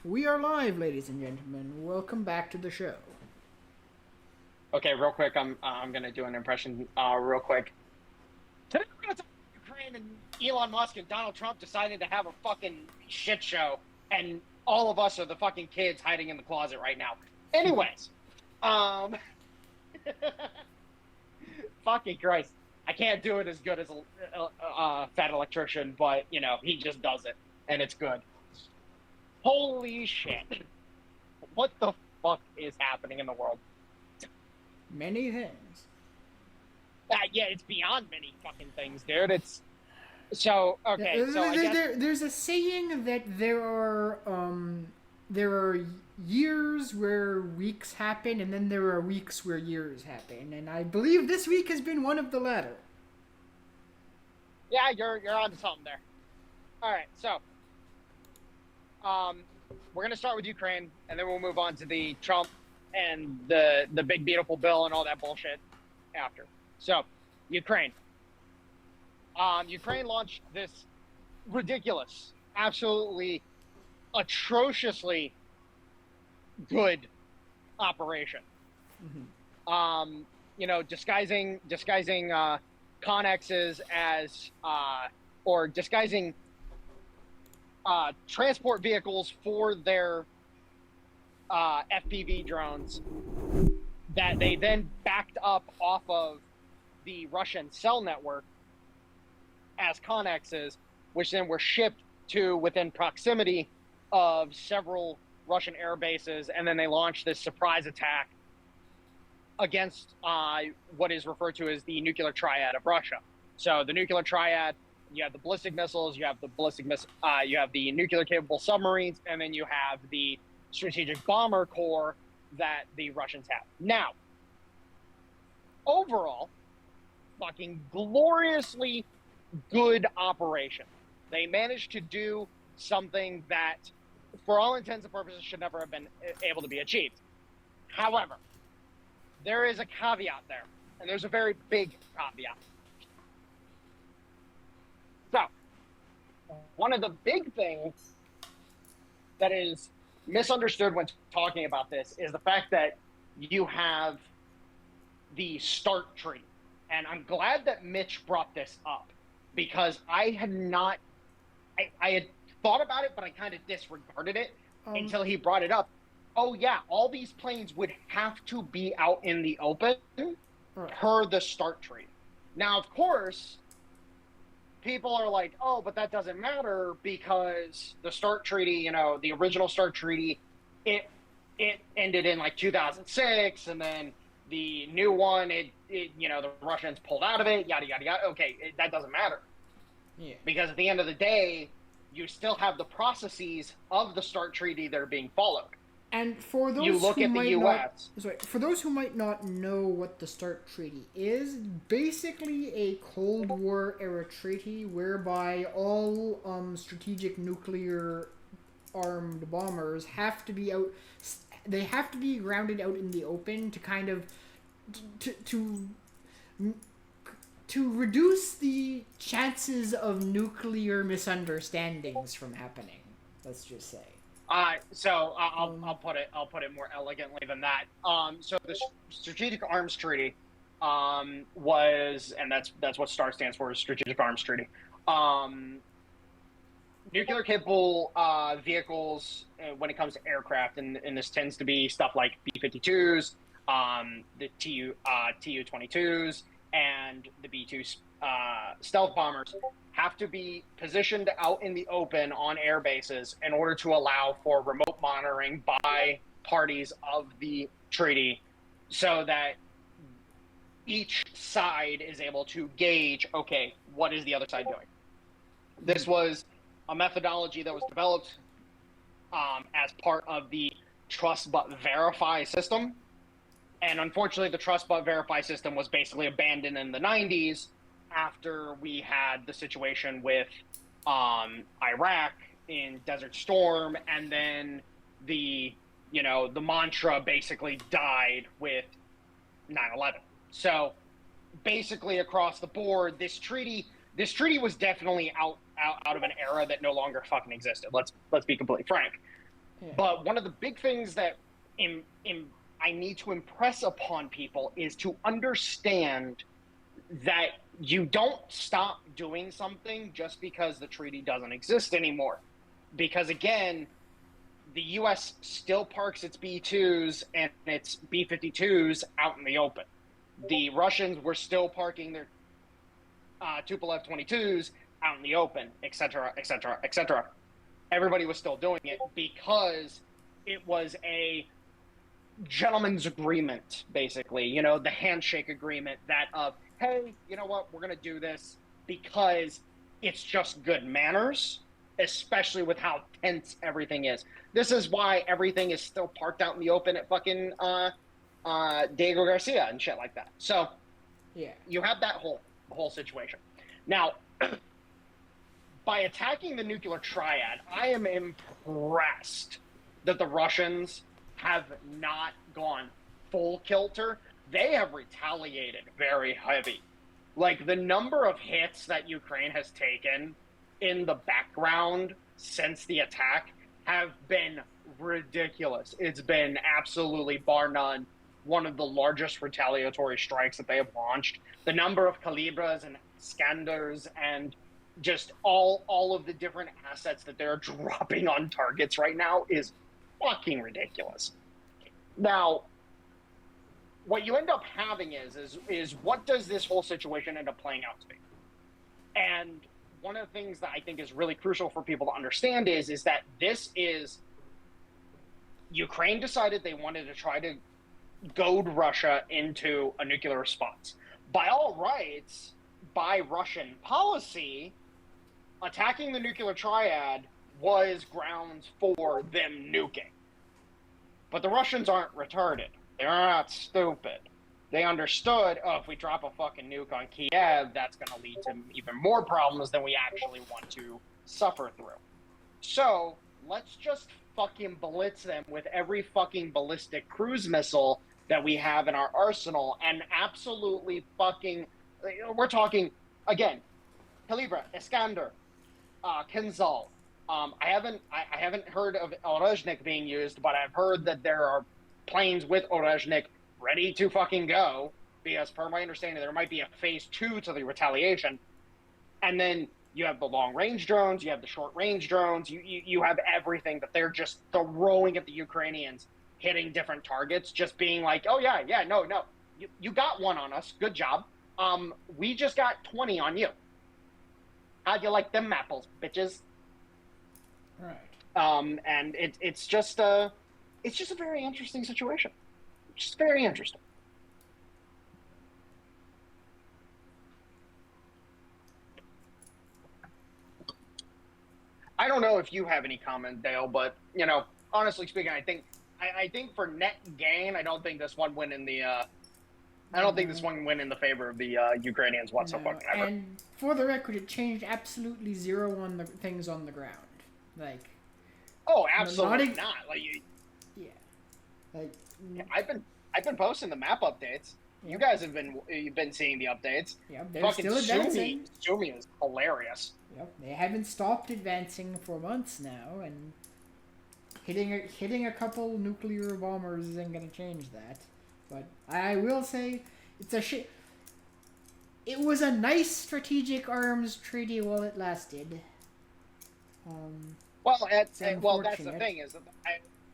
We are live, ladies and gentlemen. Welcome back to the show. Okay, real quick, I'm gonna do an impression real quick. Today we're gonna talk about Ukraine and Elon Musk and Donald Trump deciding to have a fucking shit show, and all of us are the fucking kids hiding in the closet right now. Anyways, um, fucking Christ, I can't do it as good as a fat electrician, but he just does it, and it's good. Holy shit! What the fuck is happening in the world? Many things. Yeah, it's beyond many fucking things, dude. It's so okay. So I guess There's a saying that there are years where weeks happen, and then there are weeks where years happen, and I believe this week has been one of the latter. yeah, you're onto something there. All right, so um, we're gonna start with Ukraine, and then we'll move on to the Trump and the big beautiful bill and all that bullshit after. So Ukraine, Ukraine launched this ridiculous, absolutely atrociously good operation. Disguising connexes as or disguising transport vehicles for their FPV drones that they then backed up off of the Russian cell network as connexes, which then were shipped to within proximity of several Russian air bases, and then they launched this surprise attack against what is referred to as the nuclear triad of Russia. So the nuclear triad, you have the ballistic missiles, you have the nuclear capable submarines, and then you have the strategic bomber core that the Russians have. Now, overall, fucking gloriously good operation. They managed to do something that, for all intents and purposes, should never have been able to be achieved. However, there is a caveat there, and there's a very big caveat. So, one of the big things that is misunderstood when talking about this is the fact that you have the START tree. And I'm glad that Mitch brought this up, because I had thought about it, but I kind of disregarded it until he brought it up. Oh yeah, all these planes would have to be out in the open per the START tree. Now, of course, people are like, oh, but that doesn't matter because the START treaty, the original START treaty, it ended in like 2006, and then the new one, the Russians pulled out of it, yada, yada, yada. Okay, that doesn't matter. Yeah. Because at the end of the day, you still have the processes of the START treaty that are being followed. And for those you look who at the might U.S. for those who might not know what the START Treaty is, basically a Cold War era treaty whereby all strategic nuclear armed bombers have to be out. They have to be grounded out in the open to kind of to reduce the chances of nuclear misunderstandings from happening. Let's just say. I'll put it more elegantly than that. So the Strategic Arms Treaty was, and that's what STAR stands for, is Strategic Arms Treaty. Nuclear capable vehicles when it comes to aircraft, and this tends to be stuff like B-52s, the Tu-22s, and the B-2 stealth bombers, have to be positioned out in the open on air bases in order to allow for remote monitoring by parties of the treaty, so that each side is able to gauge, okay, what is the other side doing? This was a methodology that was developed as part of the Trust But Verify system. And unfortunately, the Trust But Verify system was basically abandoned in the 90s after we had the situation with Iraq in Desert Storm, and then the mantra basically died with 9/11. So basically across the board, this treaty was definitely out of an era that no longer fucking existed. Let's be completely frank. Yeah. But one of the big things that I need to impress upon people is to understand that you don't stop doing something just because the treaty doesn't exist anymore. Because again, the US still parks its B-2s and its B-52s out in the open. The Russians were still parking their Tupolev 22s out in the open, etc., etc., etc. Everybody was still doing it because it was a gentleman's agreement, basically. You know, the handshake agreement that of, hey, you know what, we're going to do this because it's just good manners, especially with how tense everything is. This is why everything is still parked out in the open at fucking Diego Garcia and shit like that. So Yeah. you have that whole situation. Now, by attacking the nuclear triad, I am impressed that the Russians have not gone full kilter. They have retaliated very heavy. Like, the number of hits that Ukraine has taken in the background since the attack have been ridiculous. It's been absolutely, bar none, one of the largest retaliatory strikes that they have launched. The number of Calibras and Scanders and just all of the different assets that they're dropping on targets right now is fucking ridiculous. Now, what you end up having is what does this whole situation end up playing out to be? And one of the things that I think is really crucial for people to understand is that this is Ukraine decided they wanted to try to goad Russia into a nuclear response. By all rights, by Russian policy, attacking the nuclear triad was grounds for them nuking. But the Russians aren't retarded. They're not stupid. They understood, oh, if we drop a fucking nuke on Kiev, that's going to lead to even more problems than we actually want to suffer through. So let's just fucking blitz them with every fucking ballistic cruise missile that we have in our arsenal and absolutely fucking, we're talking, again, Calibra, Iskander, Kinzhal. I haven't heard of Orezhnik being used, but I've heard that there are planes with Orezhnik ready to fucking go, because per my understanding, there might be a phase 2 to the retaliation. And then you have the long-range drones, you have the short-range drones, you have everything that they're just throwing at the Ukrainians, hitting different targets, just being like, oh yeah, no, you got one on us, good job. We just got 20 on you. How'd you like them apples, bitches? Right. And it's just a very interesting situation. Just very interesting. I don't know if you have any comment, Dale, but you know, honestly speaking, I think for net gain, I don't think this one went in the. I don't think this one went in the favor of the Ukrainians whatsoever. No. And for the record, it changed absolutely zero on the things on the ground. Like. Oh, absolutely not. Like yeah. Like. I've been posting the map updates. Yeah. You guys have been seeing the updates. Yeah, they're fucking still advancing. Sumi is hilarious. Yep, they haven't stopped advancing for months now, and hitting a couple nuclear bombers isn't gonna change that. But I will say, it's a shit. It was a nice strategic arms treaty while it lasted. Well, that's the thing is that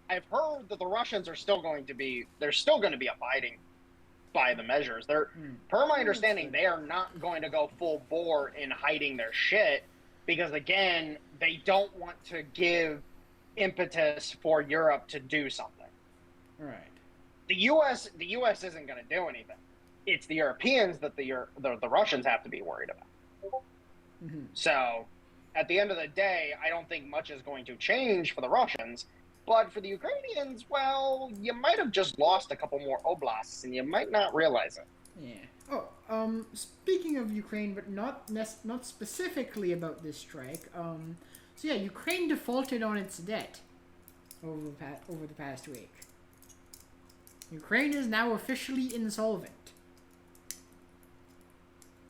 I've heard that the Russians are still going to be abiding by the measures. Per my understanding, they are not going to go full bore in hiding their shit because, again, they don't want to give impetus for Europe to do something. Right. The U.S. isn't going to do anything. It's the Europeans that the Russians have to be worried about. Mm-hmm. So, at the end of the day, I don't think much is going to change for the Russians. But for the Ukrainians, well, you might have just lost a couple more oblasts, and you might not realize it. Yeah. Oh, speaking of Ukraine, but not specifically about this strike. So yeah, Ukraine defaulted on its debt over the past week. Ukraine is now officially insolvent.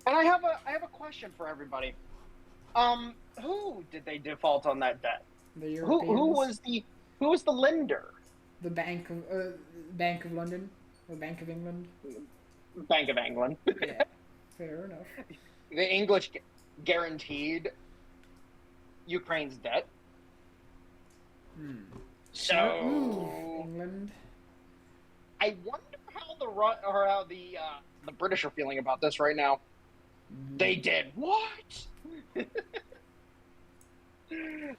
And I have a question for everybody. Who did they default on that debt? The Europeans. Who was the Who was the lender? The Bank of London or Bank of England. Bank of England. Yeah, fair enough. The English guaranteed Ukraine's debt. So England. I wonder how the British are feeling about this right now. They did what?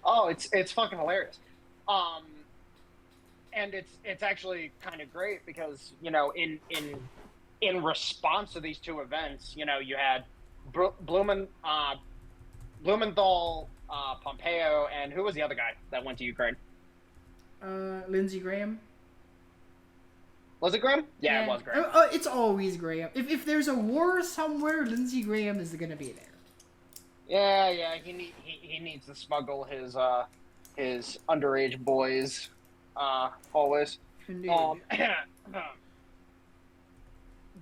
Oh, it's fucking hilarious. And it's actually kind of great because in response to these two events, you had Blumenthal, Pompeo, and who was the other guy that went to Ukraine? Lindsey Graham. Was it Graham? Yeah, it was Graham. It's always Graham. If there's a war somewhere, Lindsey Graham is gonna be there. Yeah. He needs to smuggle his underage boys, always. Indeed.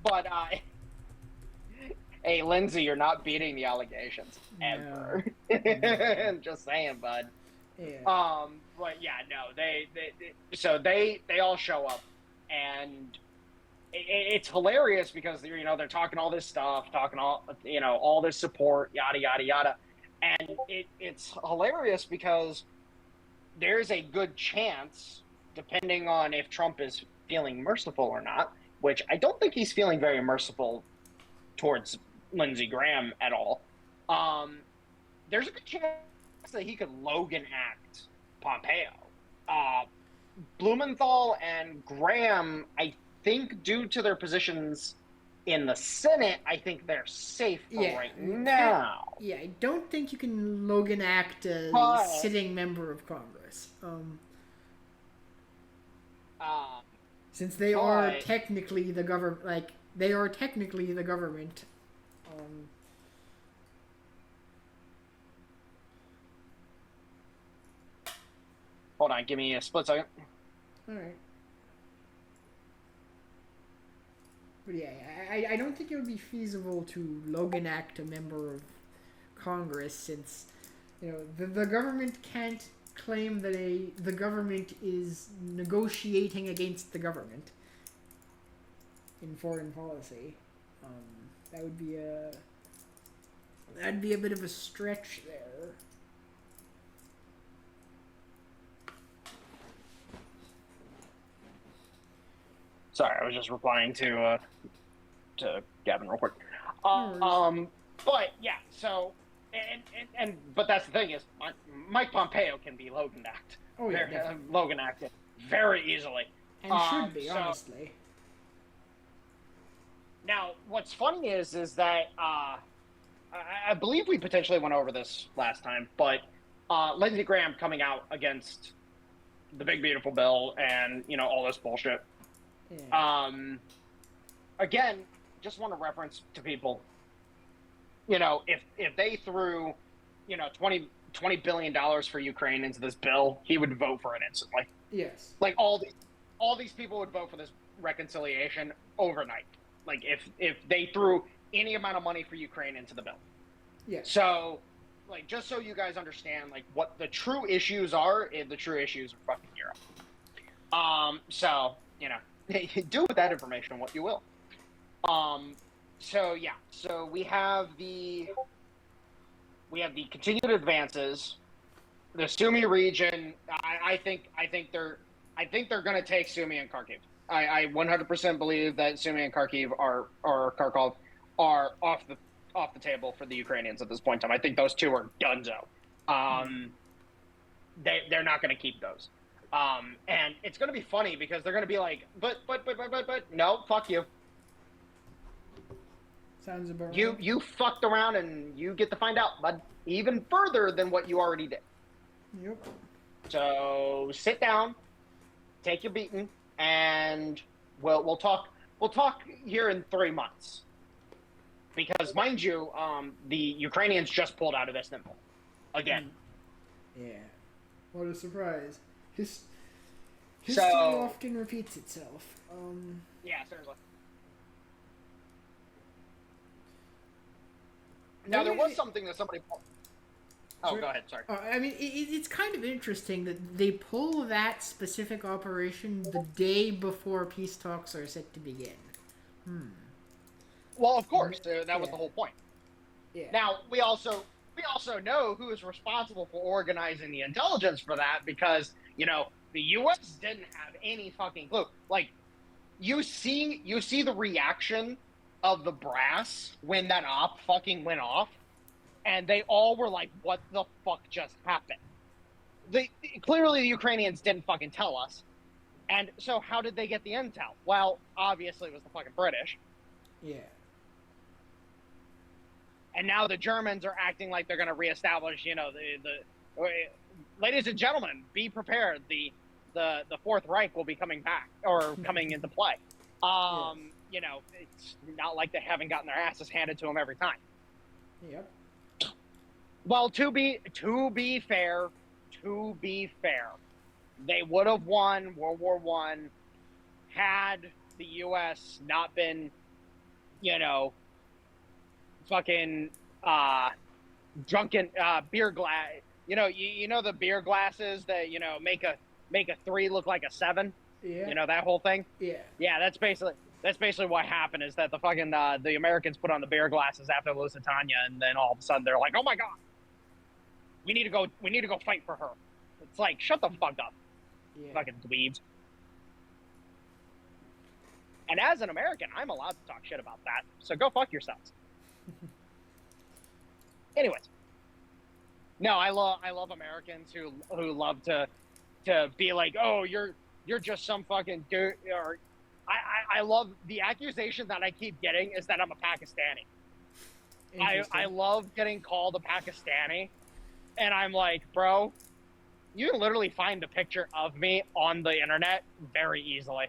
But hey, Lindsay, you're not beating the allegations ever. No. Just saying, bud. Yeah. But yeah, no, they all show up, and it's hilarious because they're talking all this stuff, talking all this support, yada yada yada, and it's hilarious because there's a good chance, depending on if Trump is feeling merciful or not, which I don't think he's feeling very merciful towards Lindsey Graham at all. There's a good chance that he could Logan act Pompeo. Blumenthal and Graham, I think, due to their positions in the Senate, I think they're safe for right now. Yeah, I don't think you can Logan act a sitting member of Congress. Since they are technically the government, Hold on, give me a split second. All right. But yeah, I don't think it would be feasible to Logan act a member of Congress, since the government can't claim that the government is negotiating against the government in foreign policy. That'd be a bit of a stretch there. Sorry, I was just replying to Gavin real quick. But yeah, so but that's the thing is, Mike Pompeo can be Logan act. Oh yeah, Logan acted very easily, and should be honestly. Now, what's funny is that I believe we potentially went over this last time, but Lindsey Graham coming out against the big beautiful bill and all this bullshit. Yeah. Again, just want to reference to people, if they threw, $20 billion for Ukraine into this bill, he would vote for it instantly. Yes. Like all these people would vote for this reconciliation overnight. Like if they threw any amount of money for Ukraine into the bill. Yes. So, like, just so you guys understand, like, what the true issues are, the true issues are fucking Europe. So, do with that information what you will. So yeah, so we have the continued advances. The Sumy region, I think they're going to take Sumy and Kharkiv. I 100% believe that Sumy and Kharkiv are off the table for the Ukrainians at this point in time. I think those two are donezo. They're not going to keep those. And it's going to be funny because they're going to be like, but, no, fuck you. Sounds about right. You fucked around and you get to find out, bud, even further than what you already did. Yep. So sit down, take your beating, and we'll talk here in 3 months. Because, mind you, the Ukrainians just pulled out of Istanbul again. Yeah. What a surprise. History often repeats itself. Yeah, seriously. Now, there was something that somebody... Oh, go ahead. Sorry. I mean, it's kind of interesting that they pull that specific operation the day before peace talks are set to begin. Well, of course, that was Yeah. the whole point. Yeah. Now we also know who is responsible for organizing the intelligence for that, because the U.S. didn't have any fucking clue. Like, you see the reaction of the brass when that op fucking went off, and they all were like, "What the fuck just happened?" Clearly the Ukrainians didn't fucking tell us, and so how did they get the intel? Well, obviously it was the fucking British. Yeah. And now the Germans are acting like they're going to reestablish, the ladies and gentlemen, be prepared. The Fourth Reich will be coming back or coming into play. It's not like they haven't gotten their asses handed to them every time. Yep. Well, to be fair, they would have won World War One had the U.S. not been, fucking drunken beer glass. You know the beer glasses that make a 3 look like a 7. Yeah. That whole thing. Yeah. Yeah, that's basically what happened, is that the fucking the Americans put on the beer glasses after Lusitania, and then all of a sudden they're like, oh my god, we need to go fight for her. It's like, shut the fuck up, fucking dweebs. And as an American, I'm allowed to talk shit about that, so go fuck yourselves. Anyways, no, I love Americans who love to be like, oh, you're just some fucking dude. Or I love the accusation that I keep getting is that I'm a Pakistani. I love getting called a Pakistani, and I'm like, bro, you can literally find a picture of me on the internet very easily.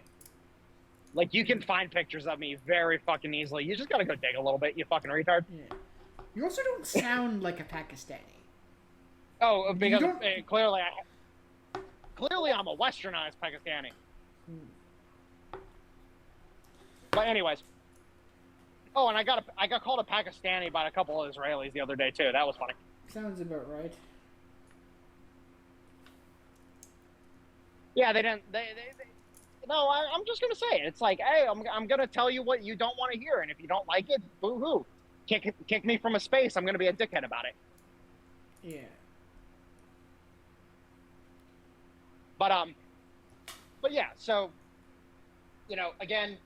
Like, you can find pictures of me very fucking easily. You just gotta go dig a little bit, you fucking retard. Yeah. You also don't sound like a Pakistani. Oh, because clearly I'm a westernized Pakistani. But anyways. Oh, and I got called a Pakistani by a couple of Israelis the other day too. That was funny. Sounds about right. Yeah, they didn't. No, I'm just gonna say it. It's like, hey, I'm gonna tell you what you don't want to hear, and if you don't like it, boo hoo, kick me from a space. I'm gonna be a dickhead about it. Yeah. But yeah. So, again,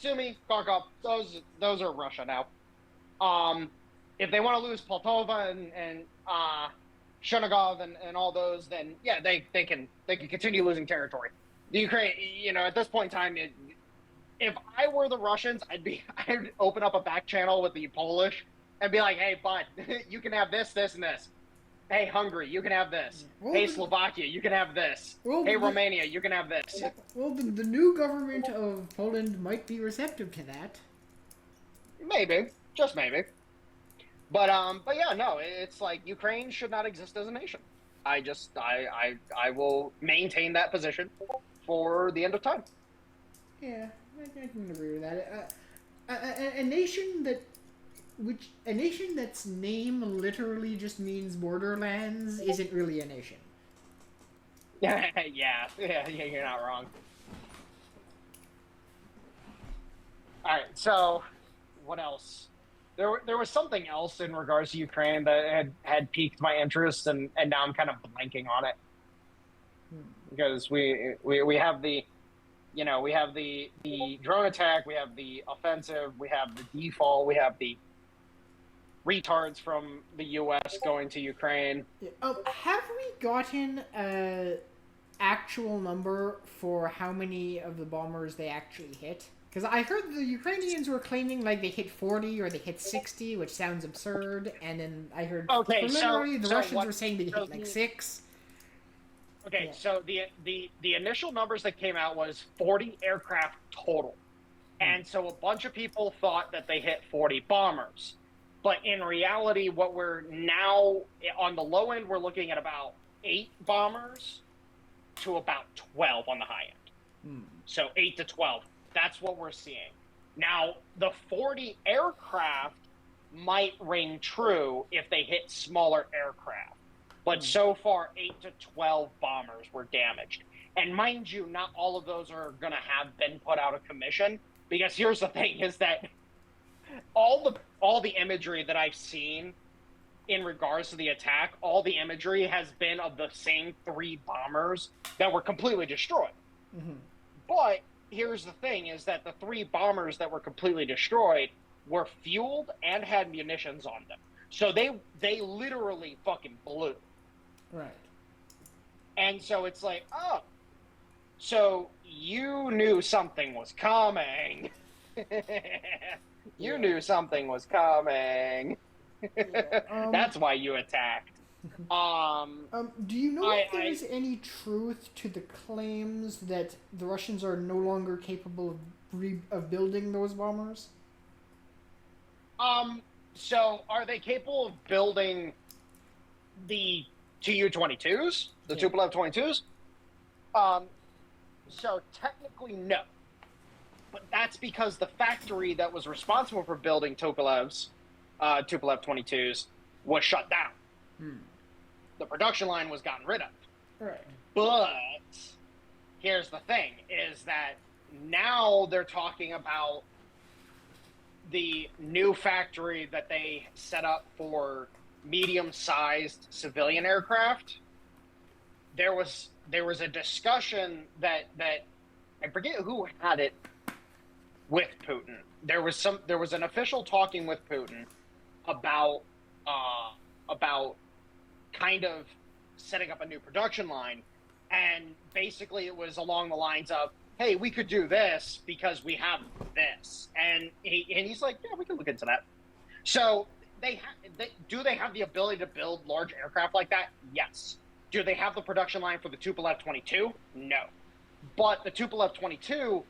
Sumy, Kharkov, those are Russia now. If they want to lose Poltava and Chernigov and all those, then yeah, they can continue losing territory. The Ukraine, at this point in time, if I were the Russians, I'd open up a back channel with the Polish and be like, hey, bud, you can have this, this, and this. Hey, Hungary, you can have this. Well, hey, Slovakia, you can have this. Hey, Romania, you can have this. Well, the new government of Poland might be receptive to that. Maybe, just maybe. But yeah, no, it's like Ukraine should not exist as a nation. I will maintain that position for the end of time. Yeah, I can agree with that. A nation that's name literally just means borderlands isn't really a nation. Yeah, you're not wrong. All right, so what else? There was something else in regards to Ukraine that had piqued my interest, and now I'm kind of blanking on it. Because we have the drone attack, we have the offensive, we have the default, we have the retards from the U.S. going to Ukraine. Yeah. Have we gotten an actual number for how many of the bombers they actually hit? Because I heard the Ukrainians were claiming like they hit 40 or they hit 60, which sounds absurd. And then I heard preliminary the Russians were saying they hit like 6. Okay, yeah. So the initial numbers that came out was 40 aircraft total. And so a bunch of people thought that they hit 40 bombers. But in reality, what we're now, on the low end, we're looking at about 8 bombers to about 12 on the high end. So 8 to 12. That's what we're seeing. Now, the 40 aircraft might ring true if they hit smaller aircraft. but so far 8 to 12 bombers were damaged. And mind you, not all of those are going to have been put out of commission, because here's the thing, is that all the imagery that I've seen in regards to the attack, all the imagery has been of the same 3 bombers that were completely destroyed. Mm-hmm. But here's the thing, is that the 3 bombers that were completely destroyed were fueled and had munitions on them. So they literally fucking blew. Right. And so it's like, oh, so you knew something was coming. You knew something was coming. Yeah, That's why you attacked. Do you know if there's any truth to the claims that the Russians are no longer capable of building those bombers? So are they capable of building the Tu-22s, the Tupolev 22s? So technically no, but that's because the factory that was responsible for building Tupolev 22s was shut down. The production line was gotten rid of. Right. But here's the thing, is that now they're talking about the new factory that they set up for medium-sized civilian aircraft. There was a discussion that I forget who had it with Putin. There was an official talking with Putin about kind of setting up a new production line, and basically it was along the lines of, hey, we could do this because we have this, and he's like, yeah, we can look into that. So do they have the ability to build large aircraft like that? Yes. Do they have the production line for the Tupolev 22? No. But the Tupolev 22,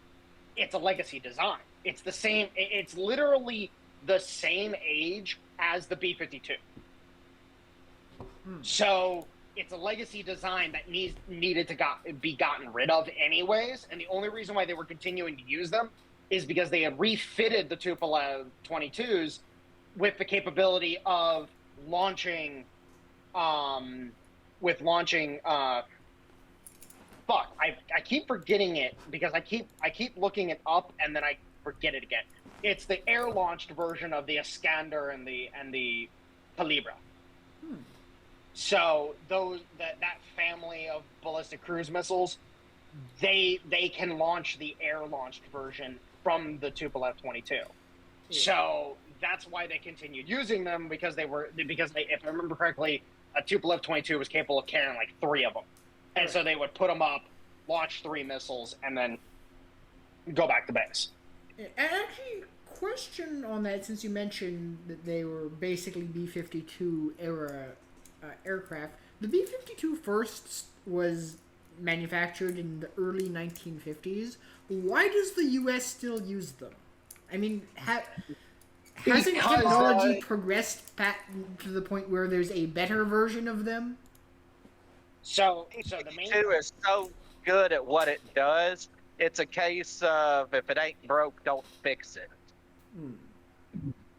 it's a legacy design. It's the same. It's literally the same age as the B-52. So it's a legacy design that needed to be gotten rid of anyways, and the only reason why they were continuing to use them is because they had refitted the Tupolev 22s with the capability of launching, I keep forgetting it because I keep looking it up and then I forget it again. It's the air-launched version of the Iskander and the Calibra. So that family of ballistic cruise missiles, they can launch the air-launched version from the Tupolev 22. Yeah. So that's why they continued using them, because they, if I remember correctly, a Tupolev 22 was capable of carrying like 3 of them, and right. So they would put them up, launch 3 missiles, and then go back to base. Actually, question on that, since you mentioned that they were basically B-52 era aircraft. The B-52 first was manufactured in the early 1950s. Why does the U.S. still use them? I mean, hasn't technology progressed to the point where there's a better version of them? So the main B-52 is so good at what it does. It's a case of, if it ain't broke, don't fix it.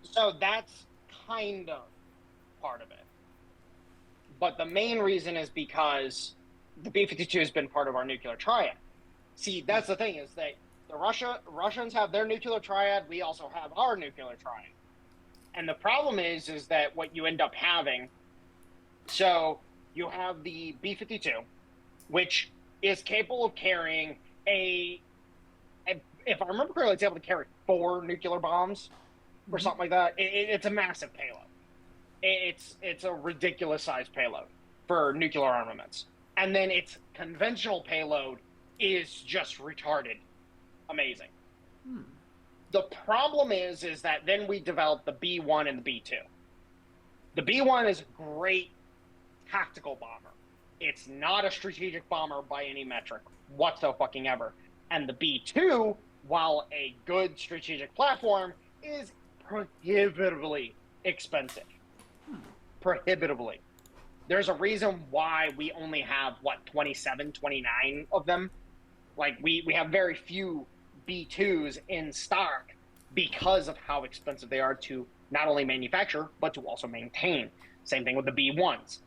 So that's kind of part of it. But the main reason is because the B-52 has been part of our nuclear triad. See, that's the thing, is that the Russians have their nuclear triad, we also have our nuclear triad. And the problem is that what you end up having, so you have the B-52, which is capable of carrying if I remember correctly, it's able to carry 4 nuclear bombs or something like that. It's a massive payload. It's a ridiculous sized payload for nuclear armaments. And then its conventional payload is just retarded amazing. The problem is that then we developed the B-1 and the B-2. The B-1 is a great tactical bomber. It's not a strategic bomber by any metric whatsoever. And the B-2, while a good strategic platform, is prohibitively expensive. Prohibitively. There's a reason why we only have, 27, 29 of them. Like, we have very few B-2s in stock because of how expensive they are to not only manufacture, but to also maintain. Same thing with the B-1s.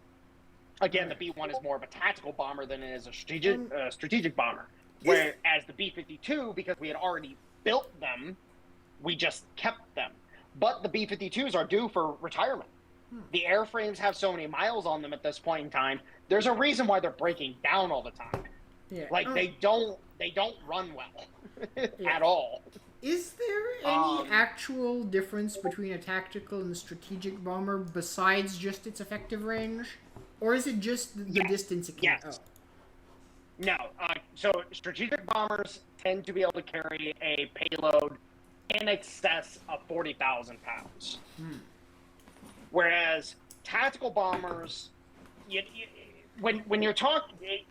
Again, the Right. B-1 is more of a tactical bomber than it is a strategic bomber. Is- Whereas the B-52, because we had already built them, we just kept them. But the B-52s are due for retirement. The airframes have so many miles on them at this point in time. There's a reason why they're breaking down all the time. Yeah. Like they don't run well Yeah. at all. Is there any actual difference between a tactical and strategic bomber besides just its effective range? Or is it just the Yes. distance it can... Yes. Oh. No. So strategic bombers tend to be able to carry a payload in excess of 40,000 pounds. Whereas tactical bombers, when you're talking,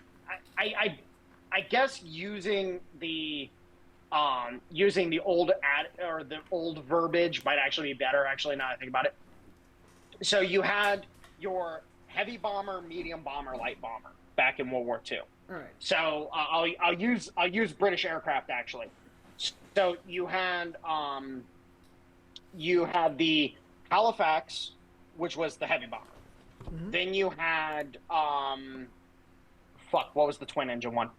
I guess using the old verbiage might actually be better. Actually, now that I think about it. So you had your heavy bomber, medium bomber, light bomber back in World War II. All right. So I'll use British aircraft actually. So you had the Halifax, which was the heavy bomber. Mm-hmm. Then you had what was the twin engine one?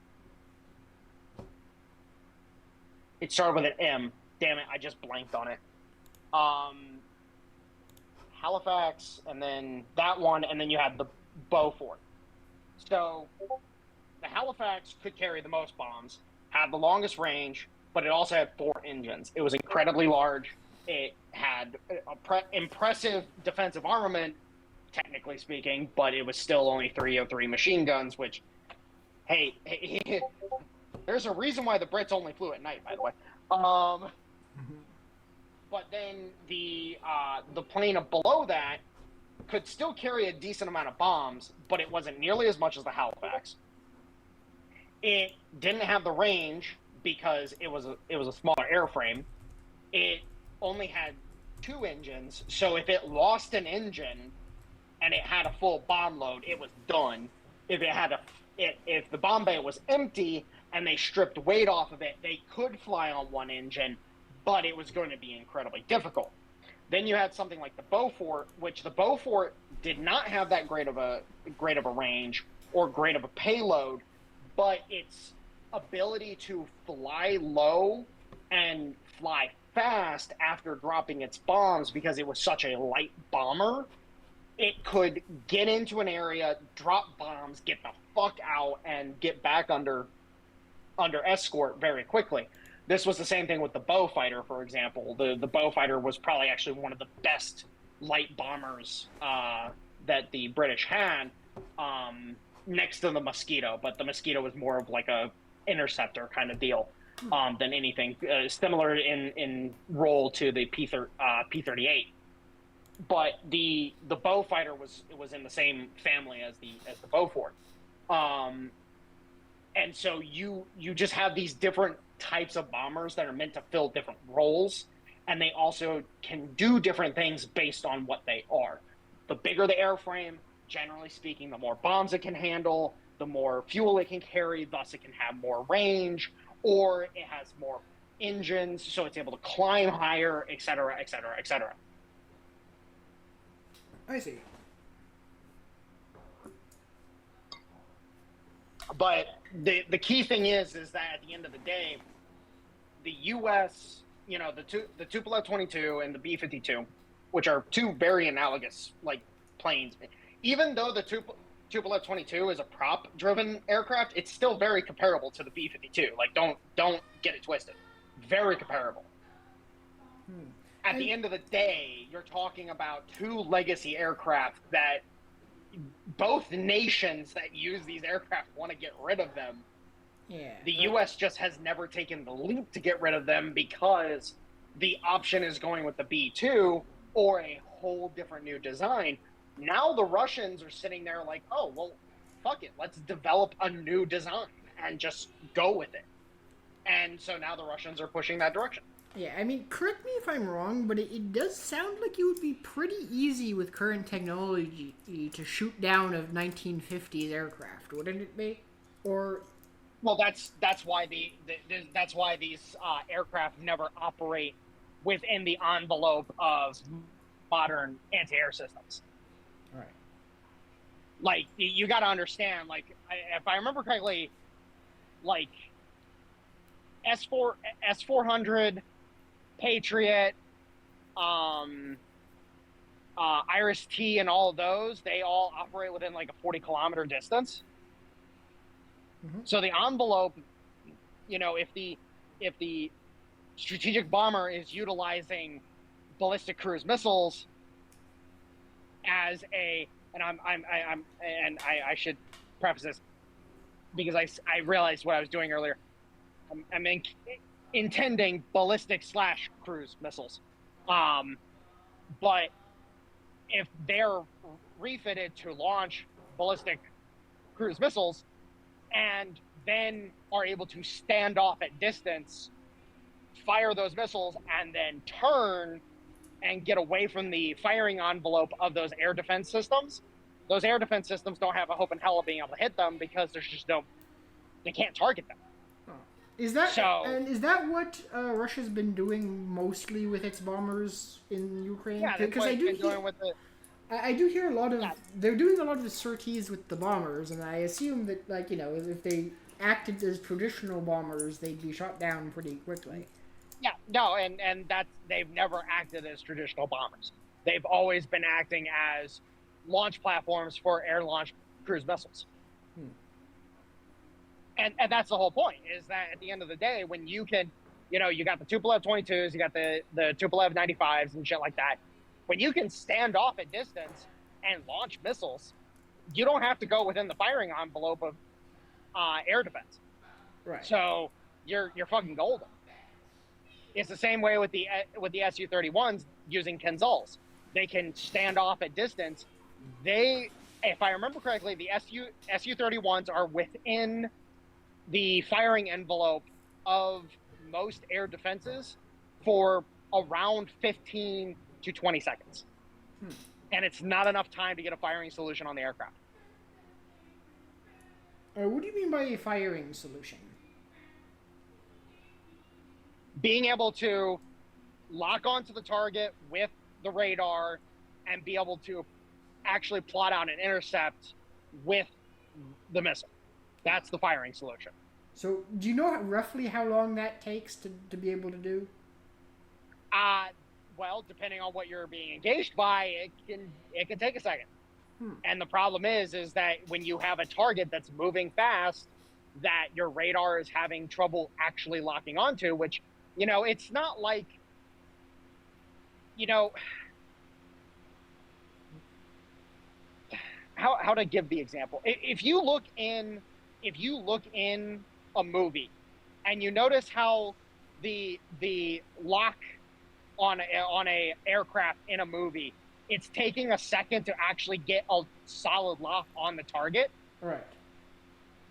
It started with an M. Damn it, I just blanked on it. Halifax, and then that one, and then you had the Beaufort. So the Halifax could carry the most bombs, had the longest range, but it also had 4 engines. It was incredibly large. It had impressive defensive armament, technically speaking, but it was still only 303 machine guns, which, hey, there's a reason why the Brits only flew at night, by the way. But then the plane below that could still carry a decent amount of bombs, but it wasn't nearly as much as the Halifax. It didn't have the range because it was a smaller airframe. It only had 2 engines, so if it lost an engine and it had a full bomb load, it was done. If the bomb bay was empty and they stripped weight off of it, they could fly on 1 engine, but it was going to be incredibly difficult. Then you had something like the Beaufort, which the Beaufort did not have that great of a range or great of a payload, but its ability to fly low and fly fast after dropping its bombs, because it was such a light bomber, it could get into an area, drop bombs, get the fuck out, and get back under escort very quickly. This was the same thing with the Beaufighter, for example. The Beaufighter was probably actually one of the best light bombers that the British had, next to the Mosquito. But the Mosquito was more of like a interceptor kind of deal than anything. Similar in role to the P-38. But the Beaufighter was in the same family as the Beaufort. And so you just have these different types of bombers that are meant to fill different roles, and they also can do different things based on what they are. The bigger the airframe, generally speaking, the more bombs it can handle, the more fuel it can carry, thus it can have more range, or it has more engines, so it's able to climb higher, etc., etc., etc. I see. But the key thing is that at the end of the day, the U.S., the Tupolev 22 and the B-52, which are 2 very analogous planes, even though the Tupolev 22 is a prop-driven aircraft, it's still very comparable to the B-52. Don't get it twisted. Very comparable. At the end of the day, you're talking about 2 legacy aircraft that both nations that use these aircraft want to get rid of them. Yeah. The U.S. just has never taken the leap to get rid of them because the option is going with the B-2 or a whole different new design. Now the Russians are sitting there like, oh, well, fuck it. Let's develop a new design and just go with it. And so now the Russians are pushing that direction. Yeah, I mean, correct me if I'm wrong, but it does sound like it would be pretty easy with current technology to shoot down a 1950s aircraft, wouldn't it be? Or... Well, that's why that's why these aircraft never operate within the envelope of modern anti-air systems. Right. Like, you got to understand, like, if I remember correctly, like S400, Patriot, um, Iris T, and all of those, they all operate within like a 40-kilometer distance. Mm-hmm. So the envelope, if the strategic bomber is utilizing ballistic cruise missiles as a, and I should preface this because I realized what I was doing earlier. I'm intending ballistic / cruise missiles. But if they're refitted to launch ballistic cruise missiles and then are able to stand off at distance, fire those missiles, and then turn and get away from the firing envelope of those air defense systems, those air defense systems don't have a hope in hell of being able to hit them because there's just they can't target them. Is that what Russia's been doing mostly with its bombers in Ukraine? Yeah, because I do hear a lot of they're doing a lot of sorties with the bombers, and I assume that, like, if they acted as traditional bombers, they'd be shot down pretty quickly. Yeah, no, and they've never acted as traditional bombers. They've always been acting as launch platforms for air launch cruise missiles. And that's the whole point, is that at the end of the day, when you can, you got the Tupolev 22s, you got the Tupolev 95s and shit like that. When you can stand off at distance and launch missiles, you don't have to go within the firing envelope of air defense. Right. So you're fucking golden. It's the same way with the Su-31s using Kinzhals. They can stand off at distance. If I remember correctly, the Su-31s are within the firing envelope of most air defenses for around 15 to 20 seconds. And it's not enough time to get a firing solution on the aircraft. What do you mean by a firing solution? Being able to lock onto the target with the radar and be able to actually plot out an intercept with the missile. That's the firing solution. So, do you know roughly how long that takes to be able to do? Well, depending on what you're being engaged by, it can take a second. And the problem is that when you have a target that's moving fast, that your radar is having trouble actually locking onto, which, it's not like, how to give the example. If you look in a movie and you notice how the lock on a aircraft in a movie, it's taking a second to actually get a solid lock on the target. Right.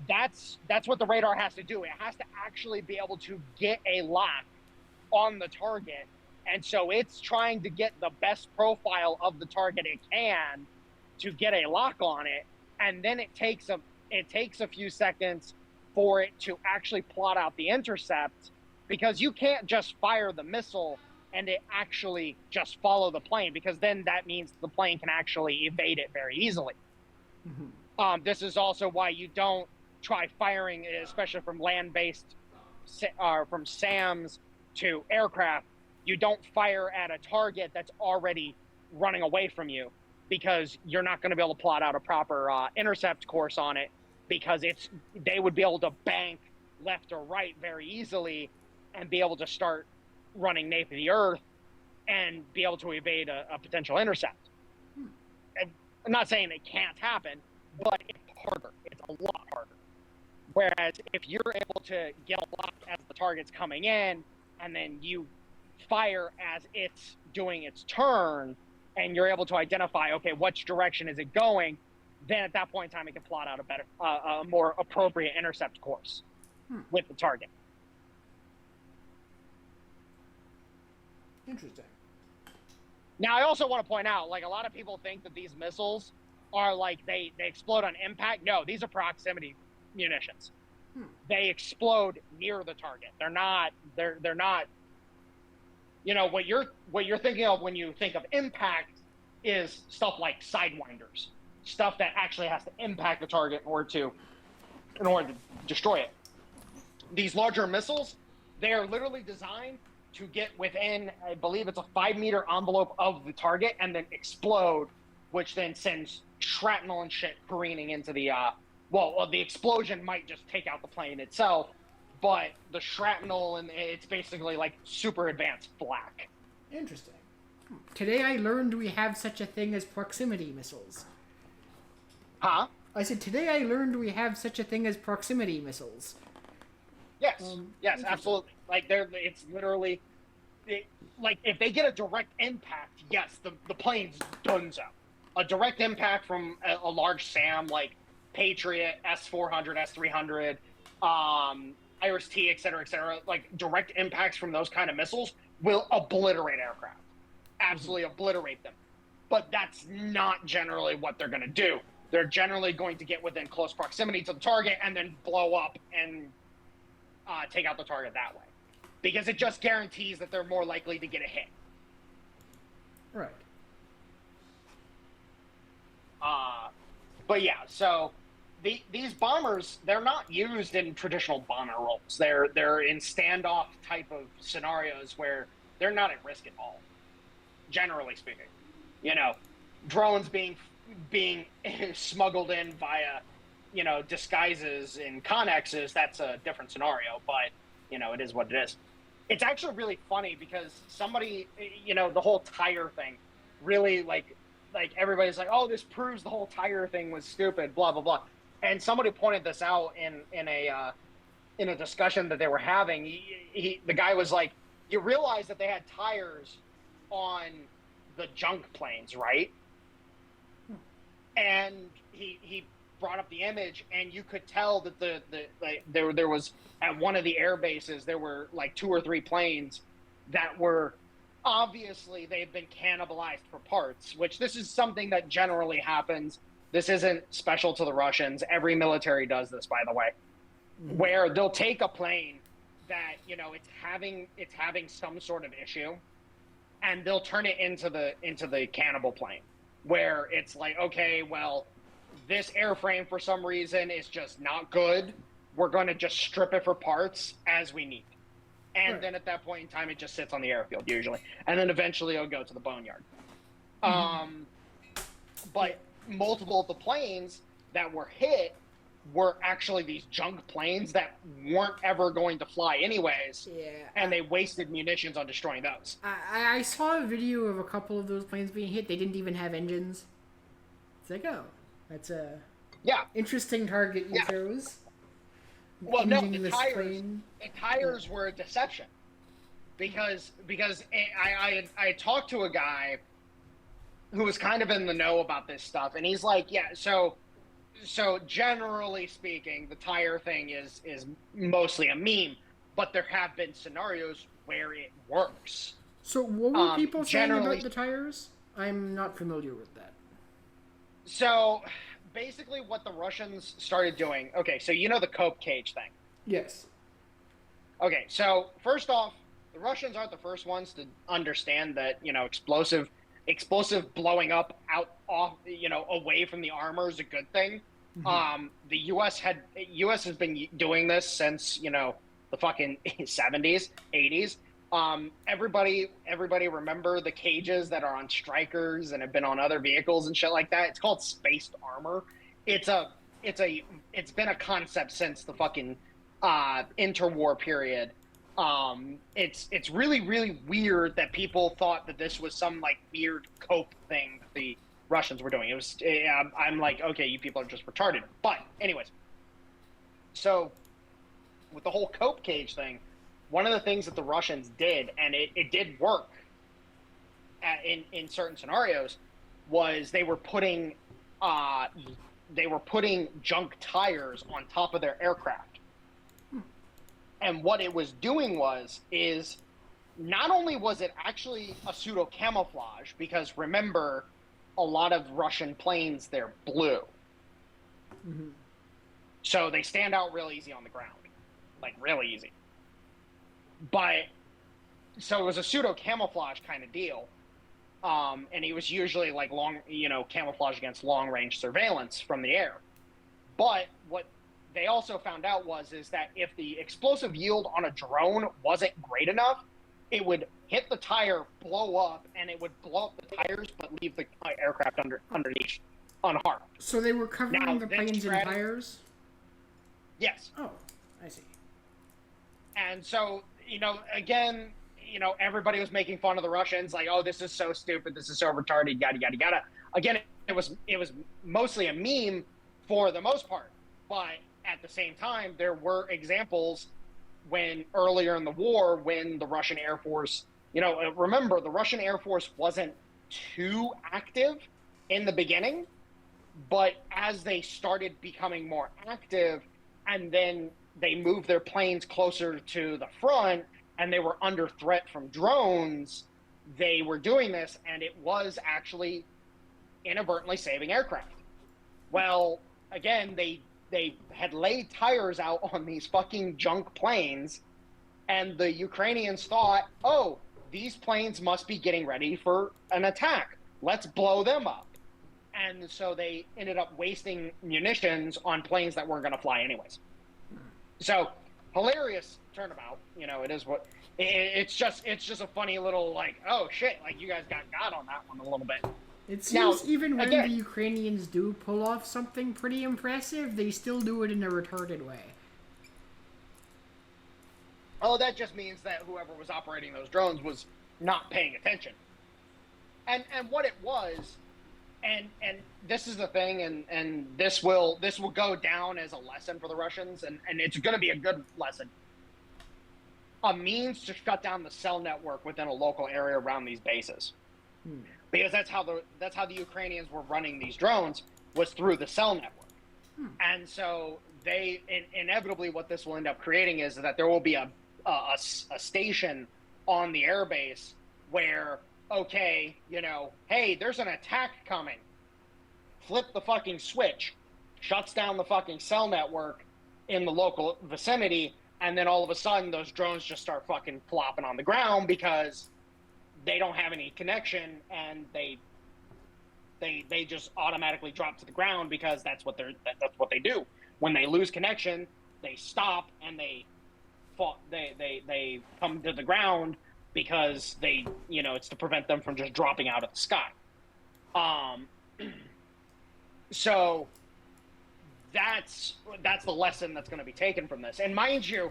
That's what the radar has to do. It has to actually be able to get a lock on the target. And so it's trying to get the best profile of the target it can to get a lock on it. And then it takes a few seconds for it to actually plot out the intercept, because you can't just fire the missile and it actually just follow the plane, because then that means the plane can actually evade it very easily. This is also why you don't try firing, especially from land-based, from SAMs to aircraft. You don't fire at a target that's already running away from you, because you're not going to be able to plot out a proper intercept course on it, because they would be able to bank left or right very easily and be able to start running nape of the earth and be able to evade a potential intercept. And I'm not saying it can't happen, but it's harder. It's a lot harder. Whereas if you're able to get a lock as the target's coming in, and then you fire as it's doing its turn, and you're able to identify, okay, which direction is it going, then at that point in time, it can plot out a more appropriate intercept course with the target. Interesting. Now, I also want to point out, like, a lot of people think that these missiles are like they explode on impact. No, these are proximity munitions. They explode near the target. They're not. What you're thinking of when you think of impact is stuff like sidewinders. stuff that actually has to impact the target in order to destroy it. These larger missiles, they are literally designed to get within, I believe it's a 5-meter envelope of the target and then explode, which then sends shrapnel and shit careening into the, the explosion might just take out the plane itself, but the shrapnel, and it's basically like super advanced flak. Interesting. Today I learned we have such a thing as proximity missiles. Huh? I said, today I learned we have such a thing as proximity missiles. Yes, yes, absolutely. Like, it's literally, like, if they get a direct impact, yes, the plane's donezo. A direct impact from a large SAM, like Patriot, S-400, S-300, Iris-T, et cetera, like, direct impacts from those kind of missiles will obliterate aircraft. Absolutely obliterate them. But that's not generally what they're going to do. They're generally going to get within close proximity to the target and then blow up and take out the target that way. Because it just guarantees that they're more likely to get a hit. Right. But yeah, so these bombers, they're not used in traditional bomber roles. They're in standoff type of scenarios where they're not at risk at all, generally speaking. You know, drones being smuggled in via, disguises and connexes, that's a different scenario, but, it is what it is. It's actually really funny because somebody, the whole tire thing really, like everybody's like, oh, this proves the whole tire thing was stupid, blah, blah, blah. And somebody pointed this out in a discussion that they were having. The guy was like, you realize that they had tires on the junk planes, right? And he brought up the image, and you could tell that there was at one of the air bases, there were like 2 or 3 planes that were obviously they've been cannibalized for parts, which this is something that generally happens. This isn't special to the Russians. Every military does this, by the way, where they'll take a plane that, it's having some sort of issue, and they'll turn it into the cannibal plane, where it's like, okay, well, this airframe for some reason is just not good. We're going to just strip it for parts as we need. And then at that point in time, it just sits on the airfield usually. And then eventually it'll go to the boneyard. But multiple of the planes that were hit were actually these junk planes that weren't ever going to fly anyways. Yeah. And they wasted munitions on destroying those. I saw a video of a couple of those planes being hit. They didn't even have engines. It's like, oh, that's a interesting target you chose. Well, no, the tires were a deception, because I talked to a guy who was kind of in the know about this stuff, and he's like, yeah, so generally speaking, the tire thing is mostly a meme, but there have been scenarios where it works. So what were people saying about the tires? I'm not familiar with that. So basically what the Russians started doing, okay, so the cope cage thing. Yes. Okay, so first off, the Russians aren't the first ones to understand that, explosive blowing up away from the armor is a good thing. The U.S. has been doing this since, the fucking 70s, 80s. Everybody remember the cages that are on Strikers and have been on other vehicles and shit like that? It's called spaced armor. It's been a concept since the fucking interwar period. It's really, really weird that people thought that this was some like weird cope thing that the Russians were doing. It was, I'm like, okay, you people are just retarded. But anyways, so with the whole cope cage thing, one of the things that the Russians did, and it did work in certain scenarios, was they were putting junk tires on top of their aircraft. And what it was doing is not only was it actually a pseudo camouflage, because remember, a lot of Russian planes, they're blue. So they stand out real easy on the ground, like really easy. But so it was a pseudo camouflage kind of deal. and he was usually like long, camouflage against long-range surveillance from the air. But what they also found out is that if the explosive yield on a drone wasn't great enough, it would hit the tire, blow up, and it would blow up the tires, but leave the aircraft underneath unharmed. So they were covering the planes in tires? Yes. Oh, I see. And so, again, everybody was making fun of the Russians, like, oh, this is so stupid, this is so retarded, yada, yada, yada. Again, it was mostly a meme for the most part. But at the same time, there were examples when earlier in the war, when the Russian Air Force, remember, the Russian Air Force wasn't too active in the beginning, but as they started becoming more active, and then they moved their planes closer to the front, and they were under threat from drones, they were doing this, and it was actually inadvertently saving aircraft. Well, again, they had laid tires out on these fucking junk planes, and the Ukrainians thought, oh, these planes must be getting ready for an attack. Let's blow them up. And so they ended up wasting munitions on planes that weren't going to fly anyways. So, hilarious turnabout. It is what it's just a funny little, like, oh shit, like you guys got on that one a little bit. It seems even when the Ukrainians do pull off something pretty impressive, they still do it in a retarded way. Oh, that just means that whoever was operating those drones was not paying attention. And what it was, and this is the thing, and this will go down as a lesson for the Russians, and it's going to be a good lesson. A means to shut down the cell network within a local area around these bases. Because that's how the Ukrainians were running these drones, was through the cell network. And so they inevitably, what this will end up creating is that there will be a station on the airbase where, okay, hey, there's an attack coming. Flip the fucking switch, shuts down the fucking cell network in the local vicinity, and then all of a sudden those drones just start fucking flopping on the ground because they don't have any connection, and they just automatically drop to the ground because that's what they do. When they lose connection, they stop and they come to the ground because it's to prevent them from just dropping out of the sky. So that's the lesson that's going to be taken from this. And mind you,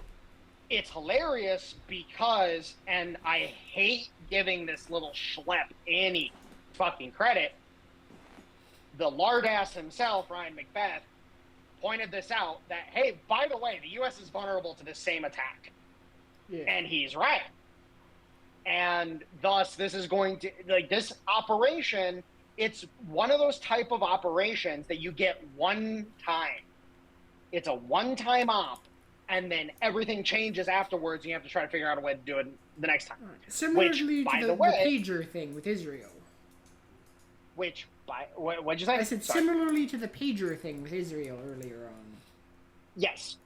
it's hilarious because, and I hate giving this little schlep any fucking credit, the lardass himself, Ryan Macbeth, pointed this out that, hey, by the way, the U.S. is vulnerable to this same attack. Yeah. And he's right. And thus, this is going to, this operation, it's one of those type of operations that you get one time. It's a one-time op, and then everything changes afterwards, and you have to try to figure out a way to do it the next time. Similarly to the pager thing with Israel. What'd you say? I said similarly to the pager thing with Israel earlier on. Yes.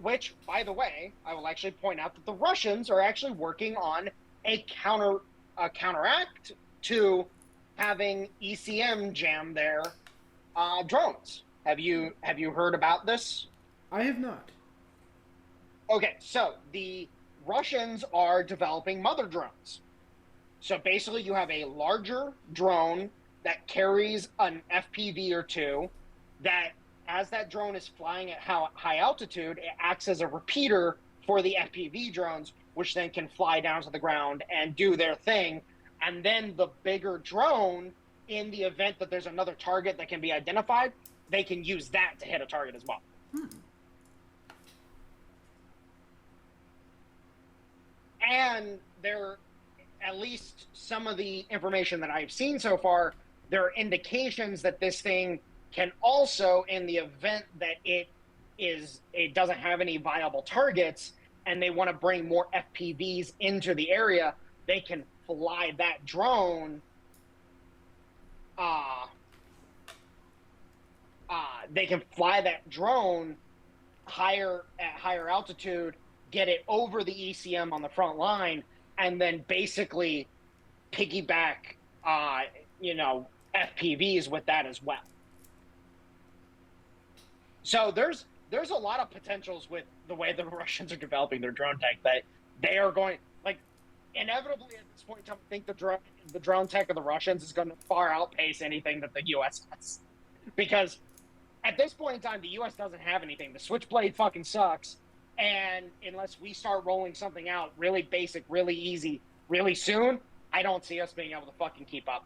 Which, by the way, I will actually point out that the Russians are actually working on a counteract to having ECM jam their drones. Have you heard about this? I have not. Okay, so the Russians are developing mother drones. So basically you have a larger drone that carries an FPV or two that, as that drone is flying at high altitude, it acts as a repeater for the FPV drones, which then can fly down to the ground and do their thing. And then the bigger drone, in the event that there's another target that can be identified, they can use that to hit a target as well. And there, at least some of the information that I've seen so far, there are indications that this thing can also, in the event that it doesn't have any viable targets and they want to bring more FPVs into the area, they can fly that drone at higher altitude, get it over the ECM on the front line, and then basically piggyback, FPVs with that as well. So there's a lot of potentials with the way the Russians are developing their drone tech that they are going, like, inevitably at this point in time, I think the drone tech of the Russians is going to far outpace anything that the U.S. has. Because at this point in time, the U.S. doesn't have anything. The Switchblade fucking sucks. And unless we start rolling something out really basic, really easy, really soon, I don't see us being able to fucking keep up.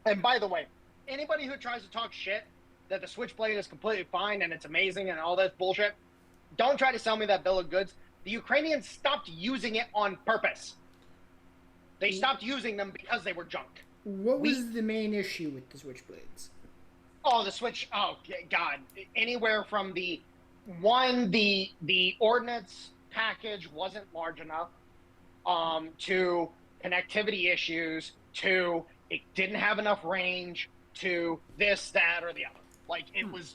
And by the way, anybody who tries to talk shit that the Switchblade is completely fine and it's amazing and all this bullshit, don't try to sell me that bill of goods. The Ukrainians stopped using it on purpose. They stopped using them because they were junk. What was the main issue with the Switchblades? Oh, God. Anywhere from the ordnance package wasn't large enough, to connectivity issues, to it didn't have enough range, to this, that, or the other. Like, it was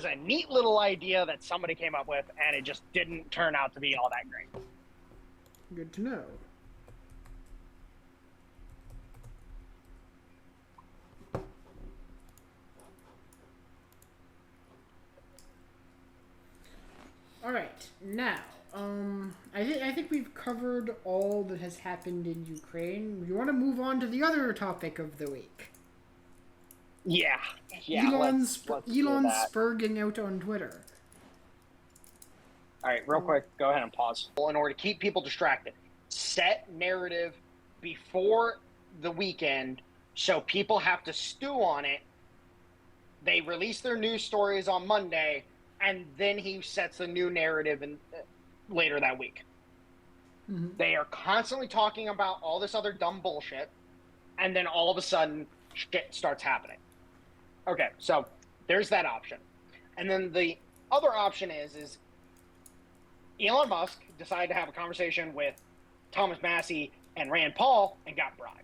a neat little idea that somebody came up with, and it just didn't turn out to be all that great. Good to know. All right, now, I think we've covered all that has happened in Ukraine. You want to move on to the other topic of the week? Yeah. Elon let's Sperging out on Twitter. All right, real quick, go ahead and pause. In order to keep people distracted, set narrative before the weekend so people have to stew on it. They release their news stories on Monday, and then he sets a new narrative later that week. Mm-hmm. They are constantly talking about all this other dumb bullshit, and then all of a sudden, shit starts happening. Okay, so there's that option. And then the other option is Elon Musk decided to have a conversation with Thomas Massie and Rand Paul and got bribed.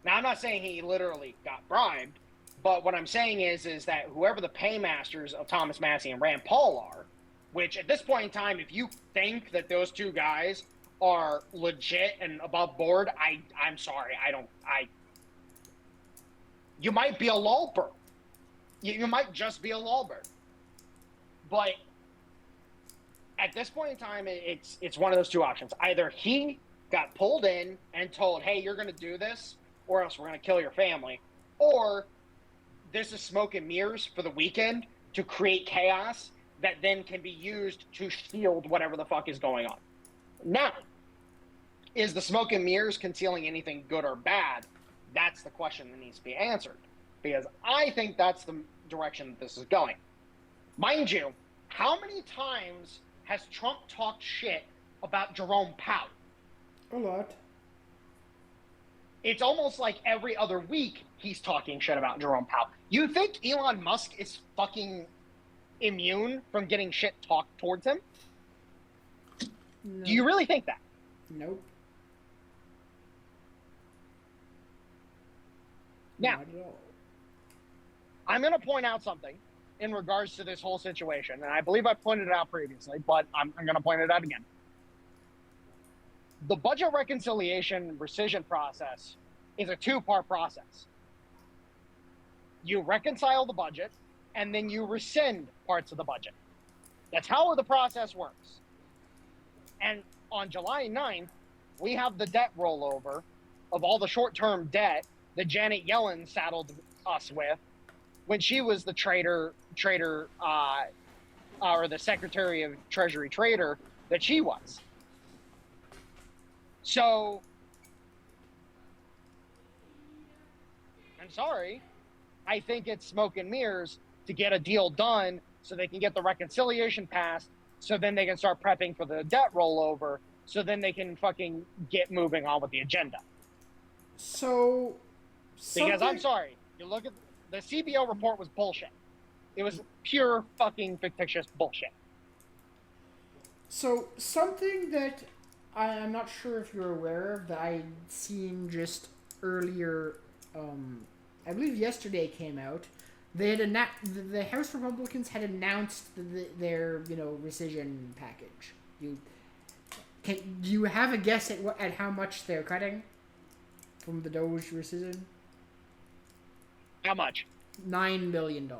Now, I'm not saying he literally got bribed, but what I'm saying is that whoever the paymasters of Thomas Massie and Rand Paul are, which at this point in time, if you think that those two guys are legit and above board, I'm sorry, you might be a lulper. You might just be a lulber. But at this point in time, it's one of those two options. Either he got pulled in and told, hey, you're going to do this, or else we're going to kill your family, or this is smoke and mirrors for the weekend to create chaos that then can be used to shield whatever the fuck is going on. Now, is the smoke and mirrors concealing anything good or bad? That's the question that needs to be answered, because I think that's the direction that this is going. Mind you, how many times has Trump talked shit about Jerome Powell? A lot. It's almost like every other week he's talking shit about Jerome Powell. You think Elon Musk is fucking immune from getting shit talked towards him? No. Do you really think that? Nope. Now, not at all. I'm going to point out something in regards to this whole situation, and I believe I pointed it out previously, but I'm going to point it out again. The budget reconciliation rescission process is a two-part process. You reconcile the budget, and then you rescind parts of the budget. That's how the process works. And on July 9th, we have the debt rollover of all the short-term debt that Janet Yellen saddled us with when she was the or the Secretary of Treasury trader that she was. So, I'm sorry, I think it's smoke and mirrors to get a deal done so they can get the reconciliation passed, so then they can start prepping for the debt rollover, so then they can fucking get moving on with the agenda. So, because I'm sorry, you look at the CBO report was bullshit. It was pure fucking fictitious bullshit. So, something that I'm not sure if you're aware of that I'd seen just earlier, I believe yesterday came out, They had the House Republicans had announced their rescission package. Do you have a guess at how much they're cutting from the Doge rescission? How much? $9 billion.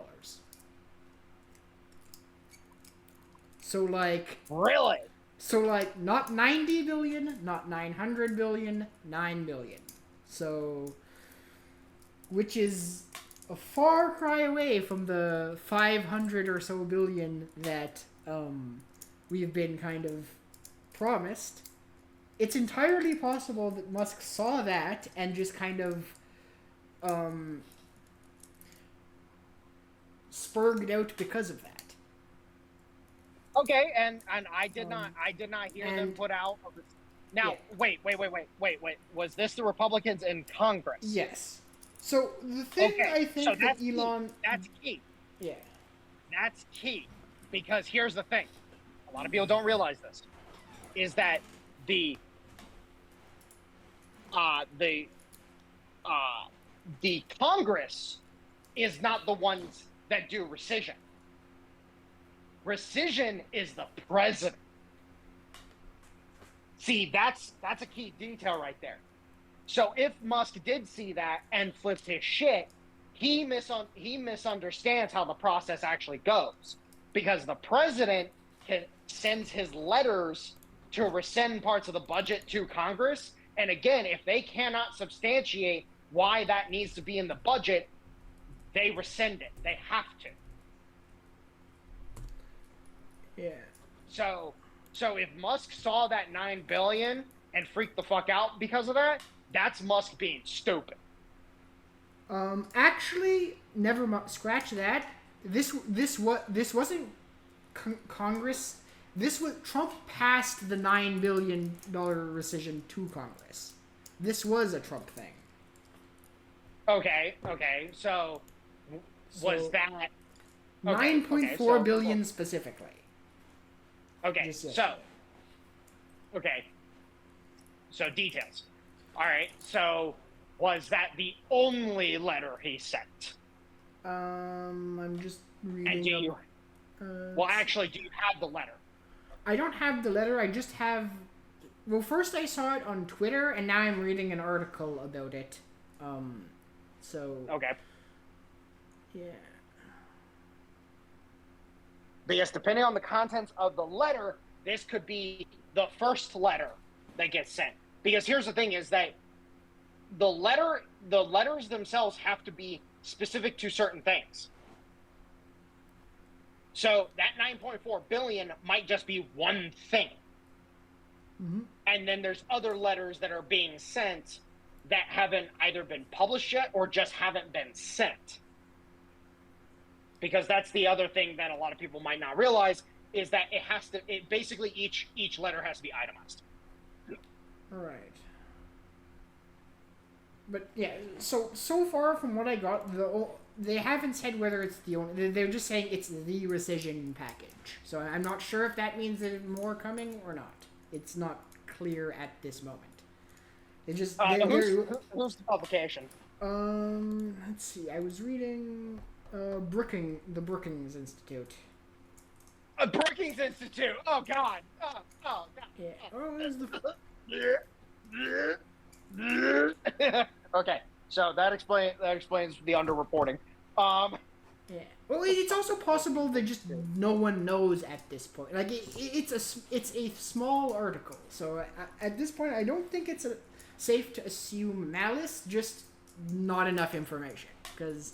So Really? Not 90 billion, not 900 billion, 9 billion. So, which is a far cry away from the 500 or so billion that we've been kind of promised. It's entirely possible that Musk saw that and just kind of spurged out because of that. Okay, and I did not hear them put out. Now, yeah. wait. Was this the Republicans in Congress? Yes. So the thing I think that Elon... That's key. Yeah. That's key. Because here's the thing. A lot of people don't realize this. Is that the Congress is not the ones that do rescission. Rescission is the president. See, that's a key detail right there. So if Musk did see that and flipped his shit, he misunderstands how the process actually goes, because the president sends his letters to rescind parts of the budget to Congress, and again, if they cannot substantiate why that needs to be in the budget, they rescind it. They have to. Yeah. So if Musk saw that $9 billion and freaked the fuck out because of that, that's Musk being stupid. Actually, never mind. Scratch that. This wasn't Congress. This was Trump passed the $9 billion rescission to Congress. This was a Trump thing. Okay. So was that $9.4 billion specifically? Okay. So details. All right. So was that the only letter he sent? I'm just reading. And do you have the letter? I don't have the letter. I just have. Well, first I saw it on Twitter, and now I'm reading an article about it. Okay. Yeah. Because depending on the contents of the letter, this could be the first letter that gets sent. Because here's the thing: is that the letters themselves have to be specific to certain things. So that 9.4 billion might just be one thing. Mm-hmm. And then there's other letters that are being sent that haven't either been published yet or just haven't been sent. Because that's the other thing that a lot of people might not realize, is that basically each letter has to be itemized. All right. But yeah, so far from what I got, they haven't said whether it's the only. They're just saying it's the rescission package. So I'm not sure if that means there's more coming or not. It's not clear at this moment. It just who's the publication? Let's see. I was reading the Brookings Institute. Brookings Institute. Oh God. Oh God. Yeah. Oh, it was the. Okay, so that explains the underreporting. Yeah. Well, it's also possible that just no one knows at this point. Like it's a small article, so at this point, I don't think it's safe to assume malice. Just not enough information, because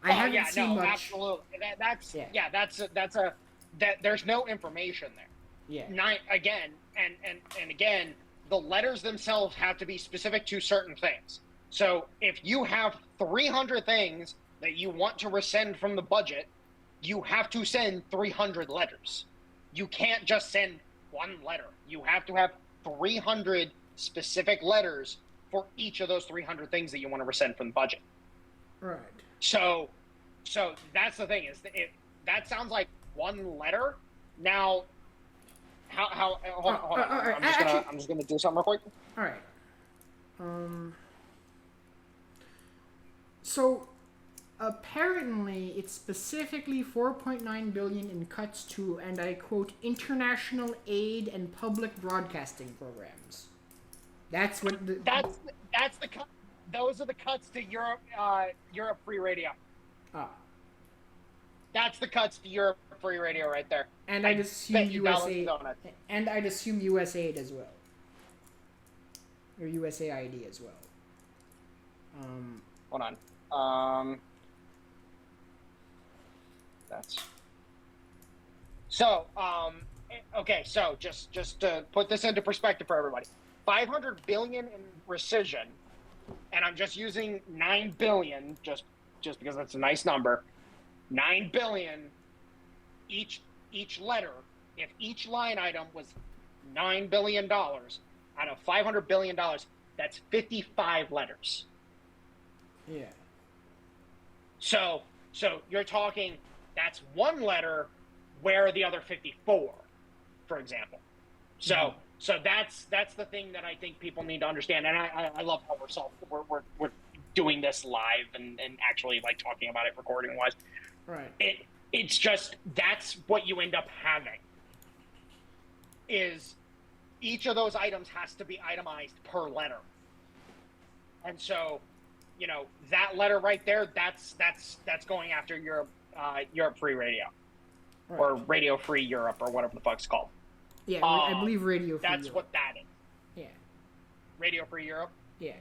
I haven't seen much. Absolutely. There's no information there. Yeah. Again, the letters themselves have to be specific to certain things. So if you have 300 things that you want to rescind from the budget, you have to send 300 letters. You can't just send one letter. You have to have 300 specific letters for each of those 300 things that you want to rescind from the budget. Right. So that's the thing, is that sounds like one letter. Now, hold on. I'm just gonna do something real quick. All right. So apparently it's specifically 4.9 billion in cuts to, and I quote, international aid and public broadcasting programs. That's what the That's the cut. Those are the cuts to Europe Europe Free Radio. ah. That's the cuts to Europe Free Radio right there. And I'd assume USA and I'd assume USAID as well. Or USAID as well. Hold on. That's so. Okay, so just to put this into perspective for everybody, 500 billion in rescission, and I'm just using 9 billion just because that's a nice number. 9 billion each letter. If each line item was $9 billion out of $500 billion, that's 55 letters. Yeah. So you're talking, that's one letter, where are the other 54, for example. So that's the thing that I think people need to understand, and I love how we're doing this live and actually like talking about it recording wise. Right. It's just, that's what you end up having, is each of those items has to be itemized per letter. And so, you know, that letter right there, that's going after Europe Free Radio, right, or Radio Free Europe, or whatever the fuck's called. Yeah, I believe Radio Free That's Europe. what that is. Yeah. Radio Free Europe? Yeah.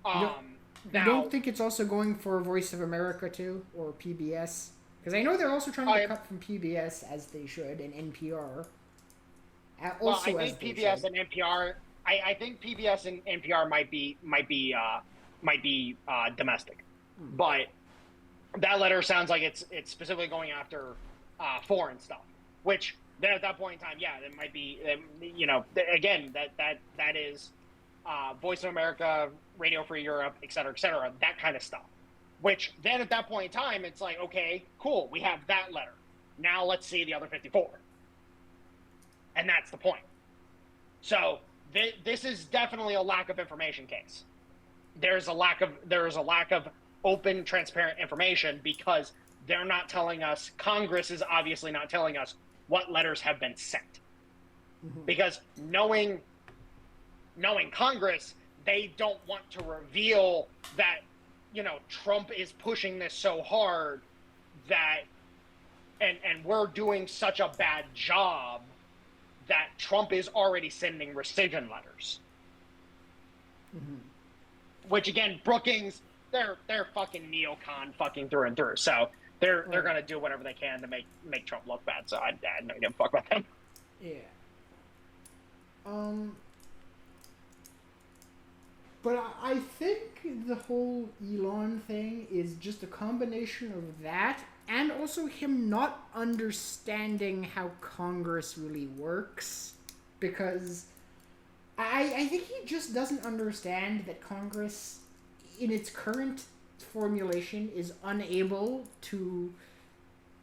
Now, you don't think it's also going for Voice of America too, or PBS? Because I know they're also trying to cut from PBS, as they should, and NPR. Well, I think PBS and NPR. I think PBS and NPR might be domestic, but that letter sounds like it's specifically going after foreign stuff. Which then at that point in time, yeah, it might be. You know, again, that is Voice of America, Radio Free Europe, et cetera, that kind of stuff. Which then at that point in time, it's like, okay, cool, we have that letter. Now let's see the other 54. And that's the point. So this is definitely a lack of information case. There is a lack of open, transparent information, because they're not telling us. Congress is obviously not telling us what letters have been sent, because knowing Congress, they don't want to reveal that, you know, Trump is pushing this so hard that, and we're doing such a bad job that Trump is already sending rescission letters. Which again, Brookings, they're fucking neocon fucking through and through. So they're gonna do whatever they can to make Trump look bad. So I don't give a fuck about them. Yeah. But I think the whole Elon thing is just a combination of that, and also him not understanding how Congress really works. Because I think he just doesn't understand that Congress, in its current formulation, is unable to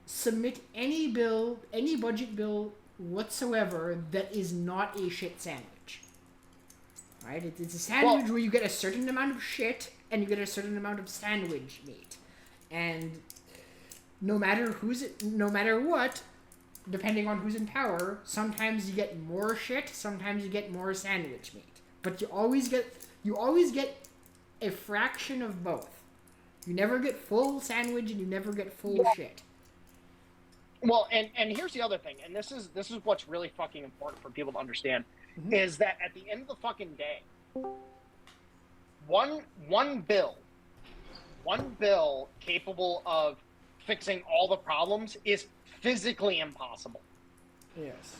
submit any budget bill whatsoever that is not a shit sandwich. Right? It's a sandwich where you get a certain amount of shit and you get a certain amount of sandwich meat. And no matter what, depending on who's in power, sometimes you get more shit, sometimes you get more sandwich meat. But you always get a fraction of both. You never get full sandwich and you never get full shit. Well, and here's the other thing, and this is what's really fucking important for people to understand, is that at the end of the fucking day, one bill capable of fixing all the problems is physically impossible. Yes.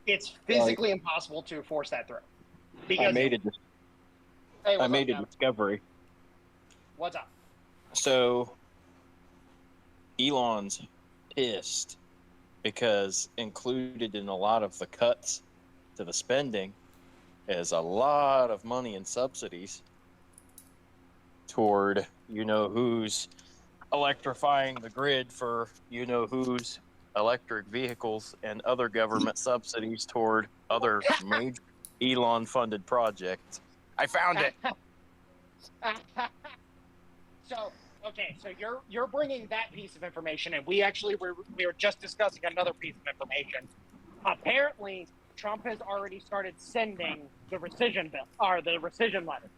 It's physically impossible to force that through. Because I made a discovery. What's up? So Elon's pissed because included in a lot of the cuts to the spending is a lot of money in subsidies toward who's electrifying the grid for who's electric vehicles, and other government subsidies toward other major Elon funded projects. I found it. So you're bringing that piece of information, and we were just discussing another piece of information. Apparently, Trump has already started sending the rescission bill or the rescission letter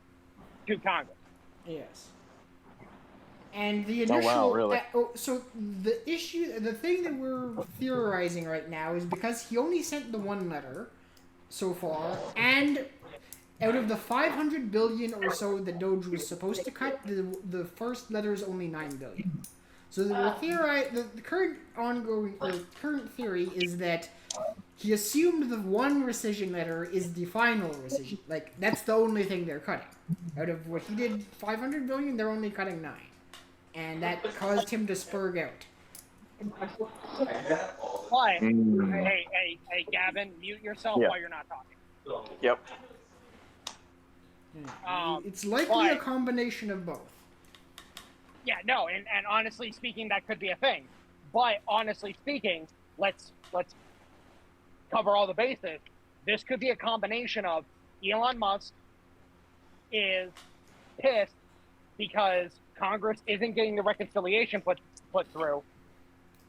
to Congress. Yes. And the Oh, initial. wow, really? So the thing that we're theorizing right now is because he only sent the one letter so far, and out of the 500 billion or so that Doge was supposed to cut, the first letter is only 9 billion. So the current theory is that he assumed the one rescission letter is the final rescission. Like, that's the only thing they're cutting. Out of what he did, 500 billion, they're only cutting 9. And that caused him to spurg out. Why? Hey, Gavin, mute yourself while you're not talking. Yep. It's likely a combination of both. Yeah, no, and honestly speaking, that could be a thing. But honestly speaking, let's cover all the bases. This could be a combination of Elon Musk is pissed because Congress isn't getting the reconciliation put through,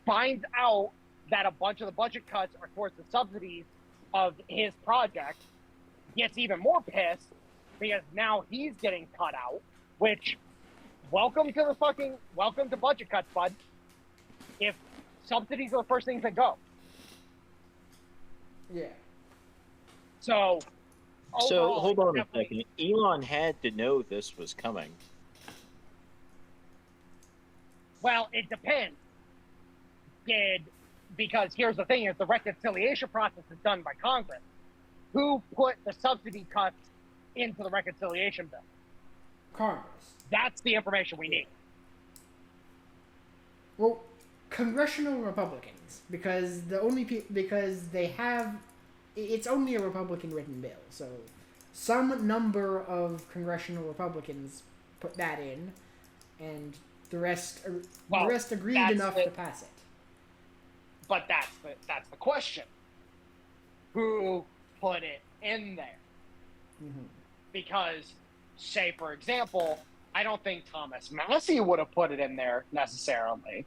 finds out that a bunch of the budget cuts are towards the subsidies of his project, gets even more pissed because now he's getting cut out, which, welcome to budget cuts, bud. If subsidies are the first things that go. Yeah. So hold on a second. Elon had to know this was coming. Well, it depends. Because here's the thing: is the reconciliation process is done by Congress. Who put the subsidy cuts into the reconciliation bill? Congress. That's the information we need. Well, congressional Republicans, because it's only a Republican written bill, so some number of congressional Republicans put that in, and the rest agreed enough to pass it. But that's the question. Who put it in there? Mm-hmm. Because, say for example, I don't think Thomas Massie would have put it in there necessarily,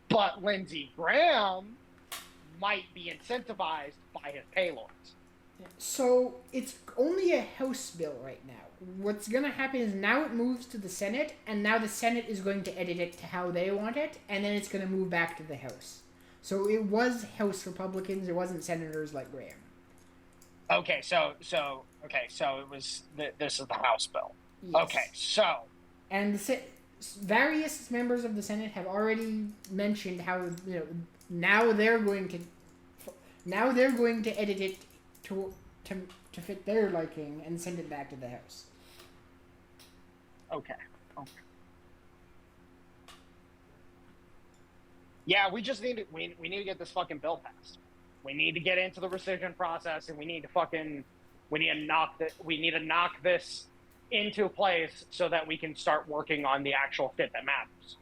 but Lindsey Graham might be incentivized by his paylords. So it's only a House bill right now. What's going to happen is now it moves to the Senate, and now the Senate is going to edit it to how they want it, and then it's going to move back to the House. So it was House Republicans, it wasn't senators like Graham. Okay, so it was this is the House bill. Yes. Okay, so and various members of the Senate have already mentioned how now they're going to edit it to fit their liking and send it back to the House. Okay. Yeah, we just need to get this fucking bill passed. We need to get into the rescission process, and we need to knock this into place so that we can start working on the actual shit that matters.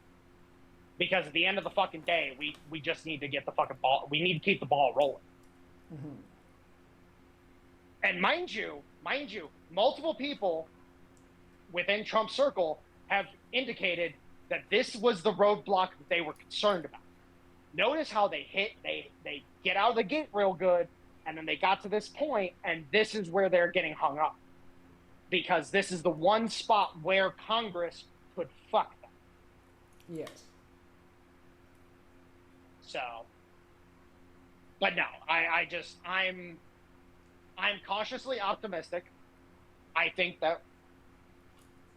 Because at the end of the fucking day, we just need to get the fucking ball. We need to keep the ball rolling. Mm-hmm. And mind you, multiple people within Trump's circle have indicated that this was the roadblock that they were concerned about. Notice how they get out of the gate real good, and then they got to this point, and this is where they're getting hung up. Because this is the one spot where Congress could fuck them. Yes. So, but no, I'm cautiously optimistic. I think that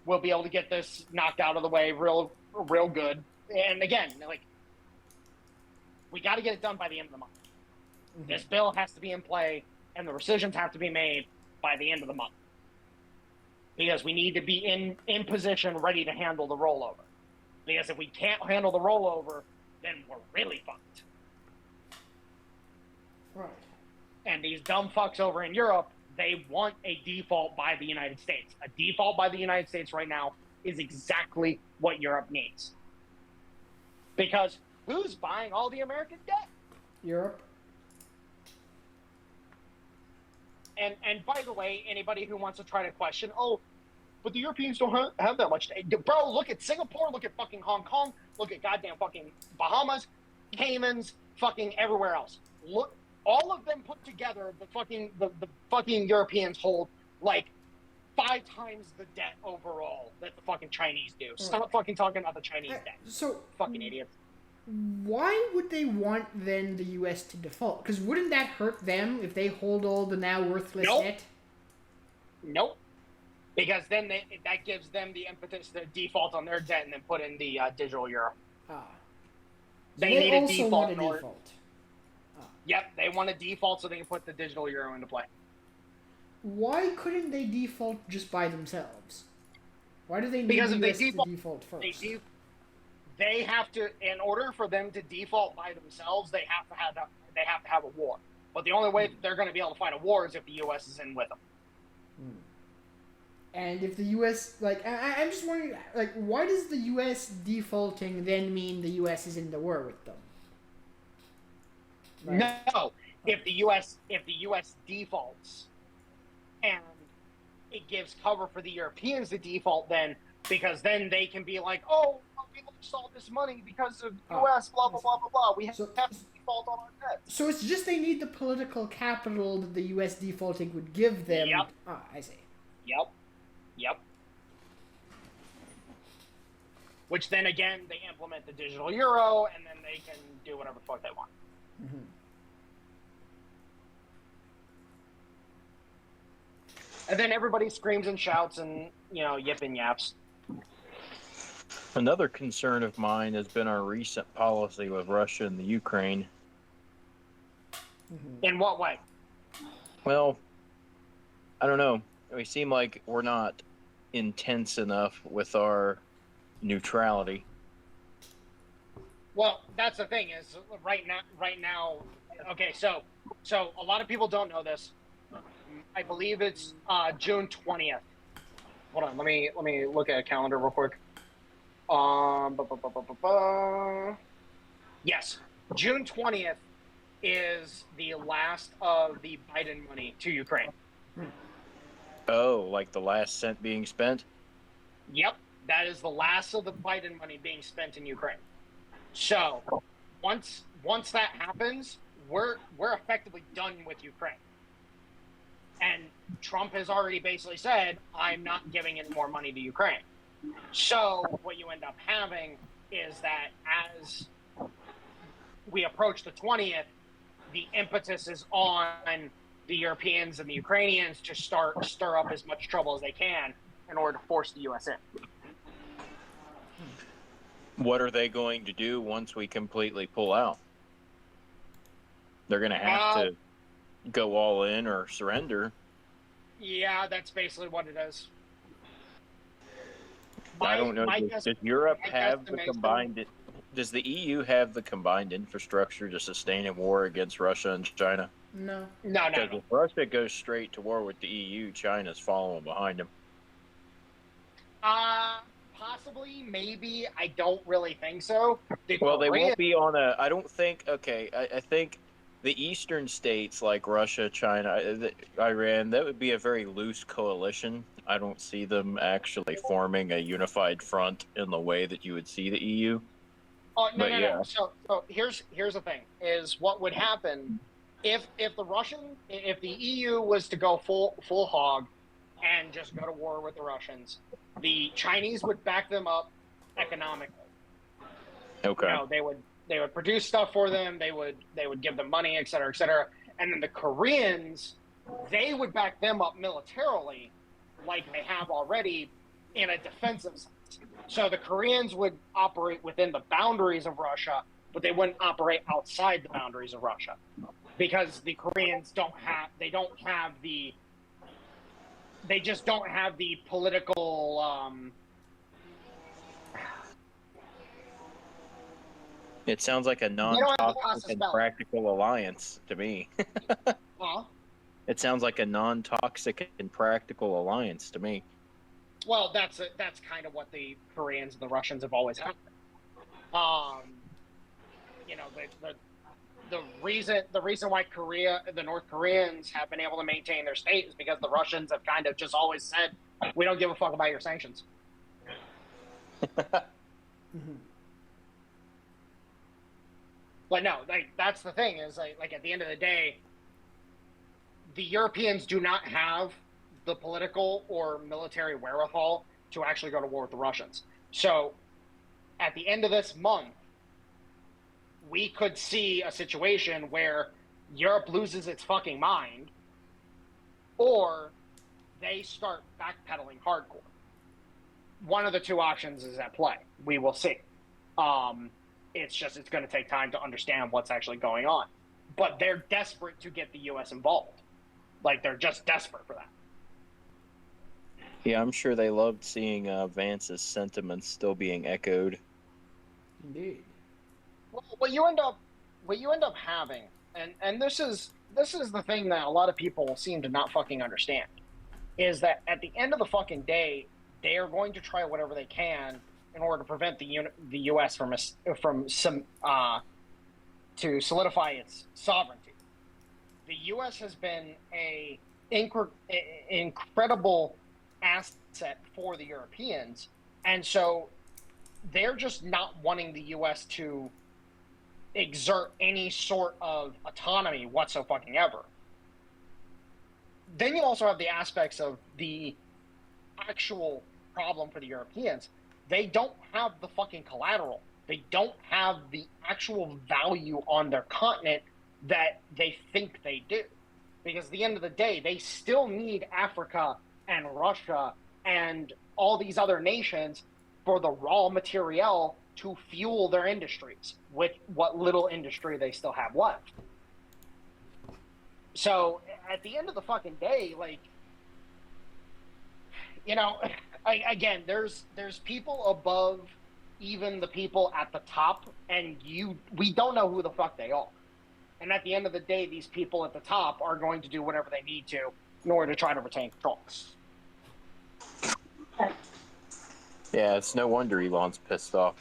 we'll be able to get this knocked out of the way real good. And again, we got to get it done by the end of the month. Mm-hmm. This bill has to be in play, and the rescissions have to be made by the end of the month. Because we need to be in position, ready to handle the rollover. Because if we can't handle the rollover, then we're really fucked. Right. And these dumb fucks over in Europe, they want a default by the United States. A default by the United States right now is exactly what Europe needs. Because who's buying all the American debt? Europe. And by the way, anybody who wants to try to question, but the Europeans don't have that much. Bro, look at Singapore, look at fucking Hong Kong, look at goddamn fucking Bahamas, Caymans, fucking everywhere else. Look, all of them put together, the fucking Europeans hold like 5 times the debt overall that the fucking Chinese do. Stop fucking talking about the Chinese debt. So, Fucking idiots. why would they want then the U.S. to default? Because wouldn't that hurt them if they hold all the now worthless debt? Nope. Because then that gives them the impetus to default on their debt and then put in the digital euro. They need a default in order. Yep, they want a default so they can put the digital euro into play. Why couldn't they default just by themselves? Why do they need because the if US they default, to default first? They have to, in order for them to default by themselves, they have to have a war. But the only way that they're going to be able to fight a war is if the U.S. is in with them. And if the U.S. I'm just wondering, why does the U.S. defaulting then mean the U.S. is in the war with them? Right? No, if the U.S. defaults, and it gives cover for the Europeans to default, then because then they can be like, oh, we lost all this money because of U.S. blah blah blah blah blah. We have to default on our debt. So it's just they need the political capital that the U.S. defaulting would give them. Yep. I see. Yep. Which then again, they implement the digital euro, and then they can do whatever the fuck they want. Mm-hmm. And then everybody screams and shouts and, yip and yaps. Another concern of mine has been our recent policy with Russia and the Ukraine. Mm-hmm. In what way? Well, I don't know. We seem like we're not intense enough with our neutrality. Well, that's the thing is right now. Okay, so a lot of people don't know this. I believe it's June 20th. Hold on, let me look at a calendar real quick. Yes, June 20th is the last of the Biden money to Ukraine. Oh, like the last cent being spent? Yep, that is the last of the Biden money being spent in Ukraine. So, once that happens, we're effectively done with Ukraine. And Trump has already basically said, I'm not giving any more money to Ukraine. So what you end up having is that as we approach the 20th, the impetus is on the Europeans and the Ukrainians to stir up as much trouble as they can in order to force the U.S. in. What are they going to do once we completely pull out? They're going to have to go all in or surrender. Yeah, that's basically what it is. I don't know. Does Europe have the combined? Does the EU have the combined infrastructure to sustain a war against Russia and China? No. No. Because if Russia goes straight to war with the EU, China's following behind them. Possibly, maybe. I don't really think so. Well, they won't be on a. I don't think. Okay, I think the eastern states like Russia, China, Iran, that would be a very loose coalition. I don't see them actually forming a unified front in the way that you would see the EU. Oh, no. So here's the thing: is what would happen if the EU was to go full hog and just go to war with the Russians, the Chinese would back them up economically. Okay. You know, they would produce stuff for them. They would give them money, et cetera, and then the Koreans, they would back them up militarily, like they have already, in a defensive sense. So the Koreans would operate within the boundaries of Russia, but they wouldn't operate outside the boundaries of Russia, because the Koreans they just don't have the political. It sounds like a non-toxic and practical alliance to me. Huh? It sounds like a non-toxic and practical alliance to me. Well, that's kind of what the Koreans and the Russians have always had. You know, the reason why the North Koreans have been able to maintain their state is because the Russians have kind of just always said, We don't give a fuck about your sanctions. But no, like that's the thing is like at the end of the day, the Europeans do not have the political or military wherewithal to actually go to war with the Russians. So at the end of this month, we could see a situation where Europe loses its fucking mind or they start backpedaling hardcore. One of the two options is at play. We will see. It's going to take time to understand what's actually going on. But they're desperate to get the U.S. involved. Like, they're just desperate for that. Yeah, I'm sure they loved seeing Vance's sentiments still being echoed. Indeed. Well, what you end up having, and this is the thing that a lot of people seem to not fucking understand, is that at the end of the fucking day, they are going to try whatever they can in order to prevent the U.S. to solidify its sovereignty. The U.S. has been a incredible asset for the Europeans, and so they're just not wanting the U.S. to exert any sort of autonomy whatsoever. Then you also have the aspects of the actual problem for the Europeans. They don't have the fucking collateral. They don't have the actual value on their continent that they think they do. Because at the end of the day, they still need Africa and Russia and all these other nations for the raw material to fuel their industries with what little industry they still have left. So at the end of the fucking day, like, you know, again, there's people above even the people at the top, and we don't know who the fuck they are. And at the end of the day, these people at the top are going to do whatever they need to in order to try to retain control. Yeah, it's no wonder Elon's pissed off.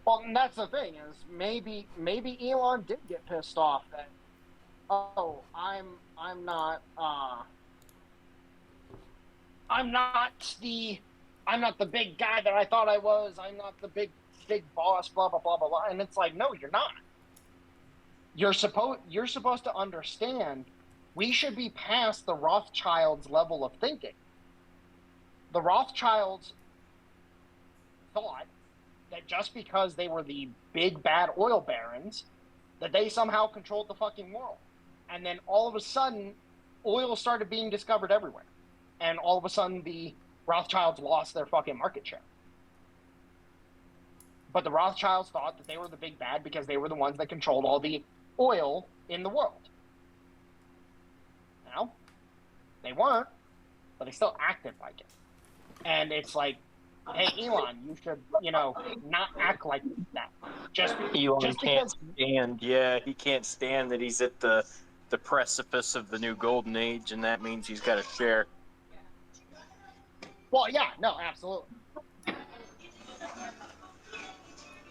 Well, and that's the thing is maybe Elon did get pissed off that, oh, I'm not the big guy that I thought I was. I'm not the big boss. Blah blah blah blah blah. And it's like, no, you're not. You're supposed to understand. We should be past the Rothschilds' level of thinking. The Rothschilds thought that just because they were the big bad oil barons, that they somehow controlled the fucking world. And then all of a sudden, oil started being discovered everywhere. And all of a sudden, the Rothschilds lost their fucking market share. But the Rothschilds thought that they were the big bad because they were the ones that controlled all the oil in the world. Now, they weren't, but they still acted like it. And it's like, hey, Elon, you should, not act like that. Elon can't stand. Yeah, he can't stand that he's at the precipice of the new golden age, and that means he's got to share. Well, yeah, no, absolutely.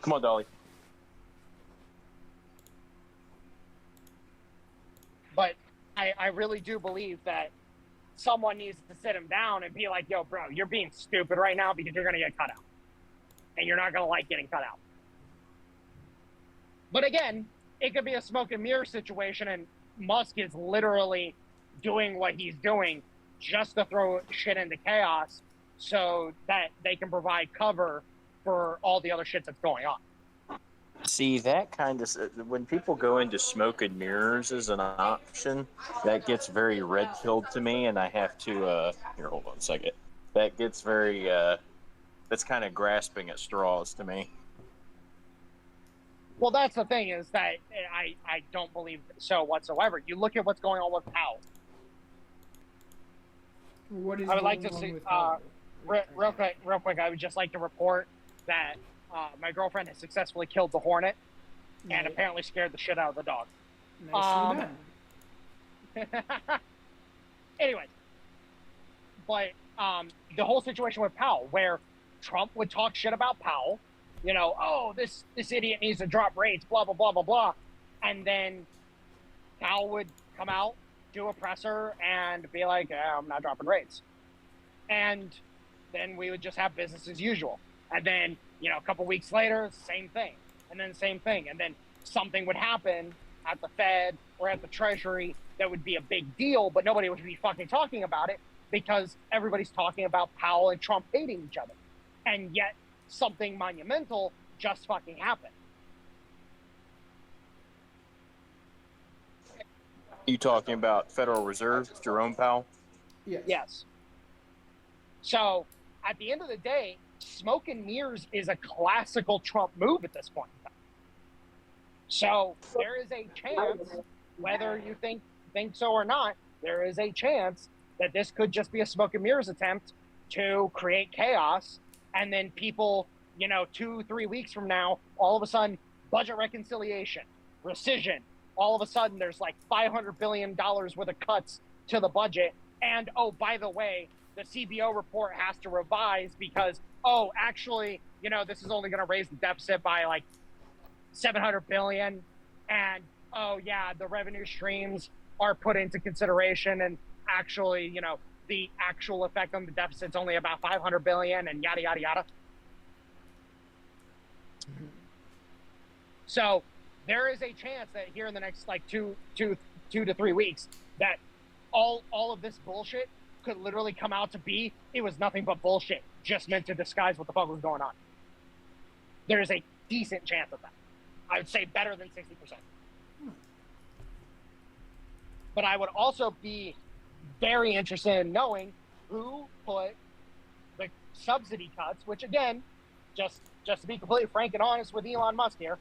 Come on, Dolly. But I really do believe that someone needs to sit him down and be like, yo, bro, you're being stupid right now because you're going to get cut out. And you're not going to like getting cut out. But again, it could be a smoke and mirror situation, and Musk is literally doing what he's doing just to throw shit into chaos so that they can provide cover for all the other shit that's going on. See, that kind of, when people go into smoke and mirrors as an option, that gets very red-pilled to me, and I have to, here, hold on a second. That gets very, that's kind of grasping at straws to me. Well, that's the thing is that I don't believe so whatsoever. You look at what's going on with Powell. What is I would like going to on see, with Powell? real quick, I would just like to report that my girlfriend has successfully killed the hornet and apparently scared the shit out of the dog. Nicely done. Anyways, but the whole situation with Powell, where Trump would talk shit about Powell, oh, this idiot needs to drop rates, blah, blah, blah, blah, blah. And then Powell would come out, do a presser, and be like, I'm not dropping rates. and then we would just have business as usual. And then, a couple weeks later, same thing, and then same thing, and then something would happen at the Fed or at the Treasury that would be a big deal, but nobody would be fucking talking about it because everybody's talking about Powell and Trump hating each other. And yet something monumental just fucking happened. You talking about Federal Reserve, Jerome Powell? Yes. Yes. So at the end of the day, smoke and mirrors is a classical Trump move at this point in time. So there is a chance, whether you think so or not, there is a chance that this could just be a smoke and mirrors attempt to create chaos. And then people, 2-3 weeks from now, all of a sudden, budget reconciliation, rescission, all of a sudden there's like $500 billion worth of cuts to the budget. And, oh, by the way, the CBO report has to revise because, oh, actually, this is only going to raise the deficit by like $700 billion. And, oh, yeah, the revenue streams are put into consideration. And actually, the actual effect on the deficit's only about $500 billion and yada, yada, yada. Mm-hmm. So there is a chance that here in the next like 2 to 3 weeks that all of this bullshit could literally come out to be, it was nothing but bullshit, just meant to disguise what the fuck was going on. There is a decent chance of that. I would say better than 60%. But I would also be very interested in knowing who put the subsidy cuts, which again, just to be completely frank and honest with Elon Musk here,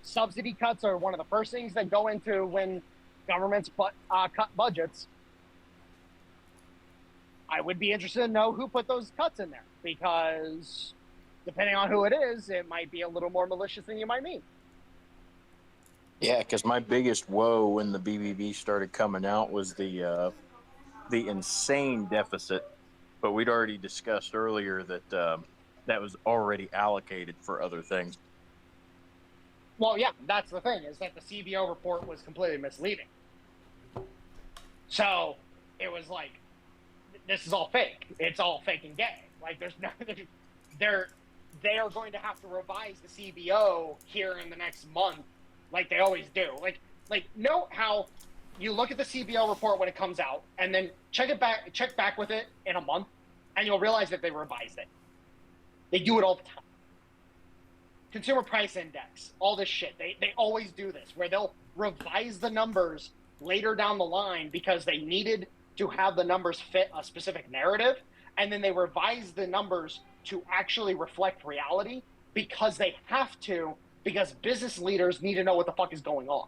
subsidy cuts are one of the first things that go into when governments cut budgets. I would be interested to know who put those cuts in there, because depending on who it is, it might be a little more malicious than you might mean. Yeah, because my biggest woe when the BBB started coming out was the insane deficit. But we'd already discussed earlier that that was already allocated for other things. Well, yeah, that's the thing, is that the CBO report was completely misleading. So it was like, this is all fake. It's all fake and gay. Like, there's no, they are going to have to revise the CBO here in the next month, like they always do. Like note how you look at the CBO report when it comes out, and then check back with it in a month, and you'll realize that they revised it. They do it all the time. Consumer price index, all this shit. They always do this, where they'll revise the numbers later down the line because they needed to have the numbers fit a specific narrative, and then they revise the numbers to actually reflect reality because they have to, because business leaders need to know what the fuck is going on.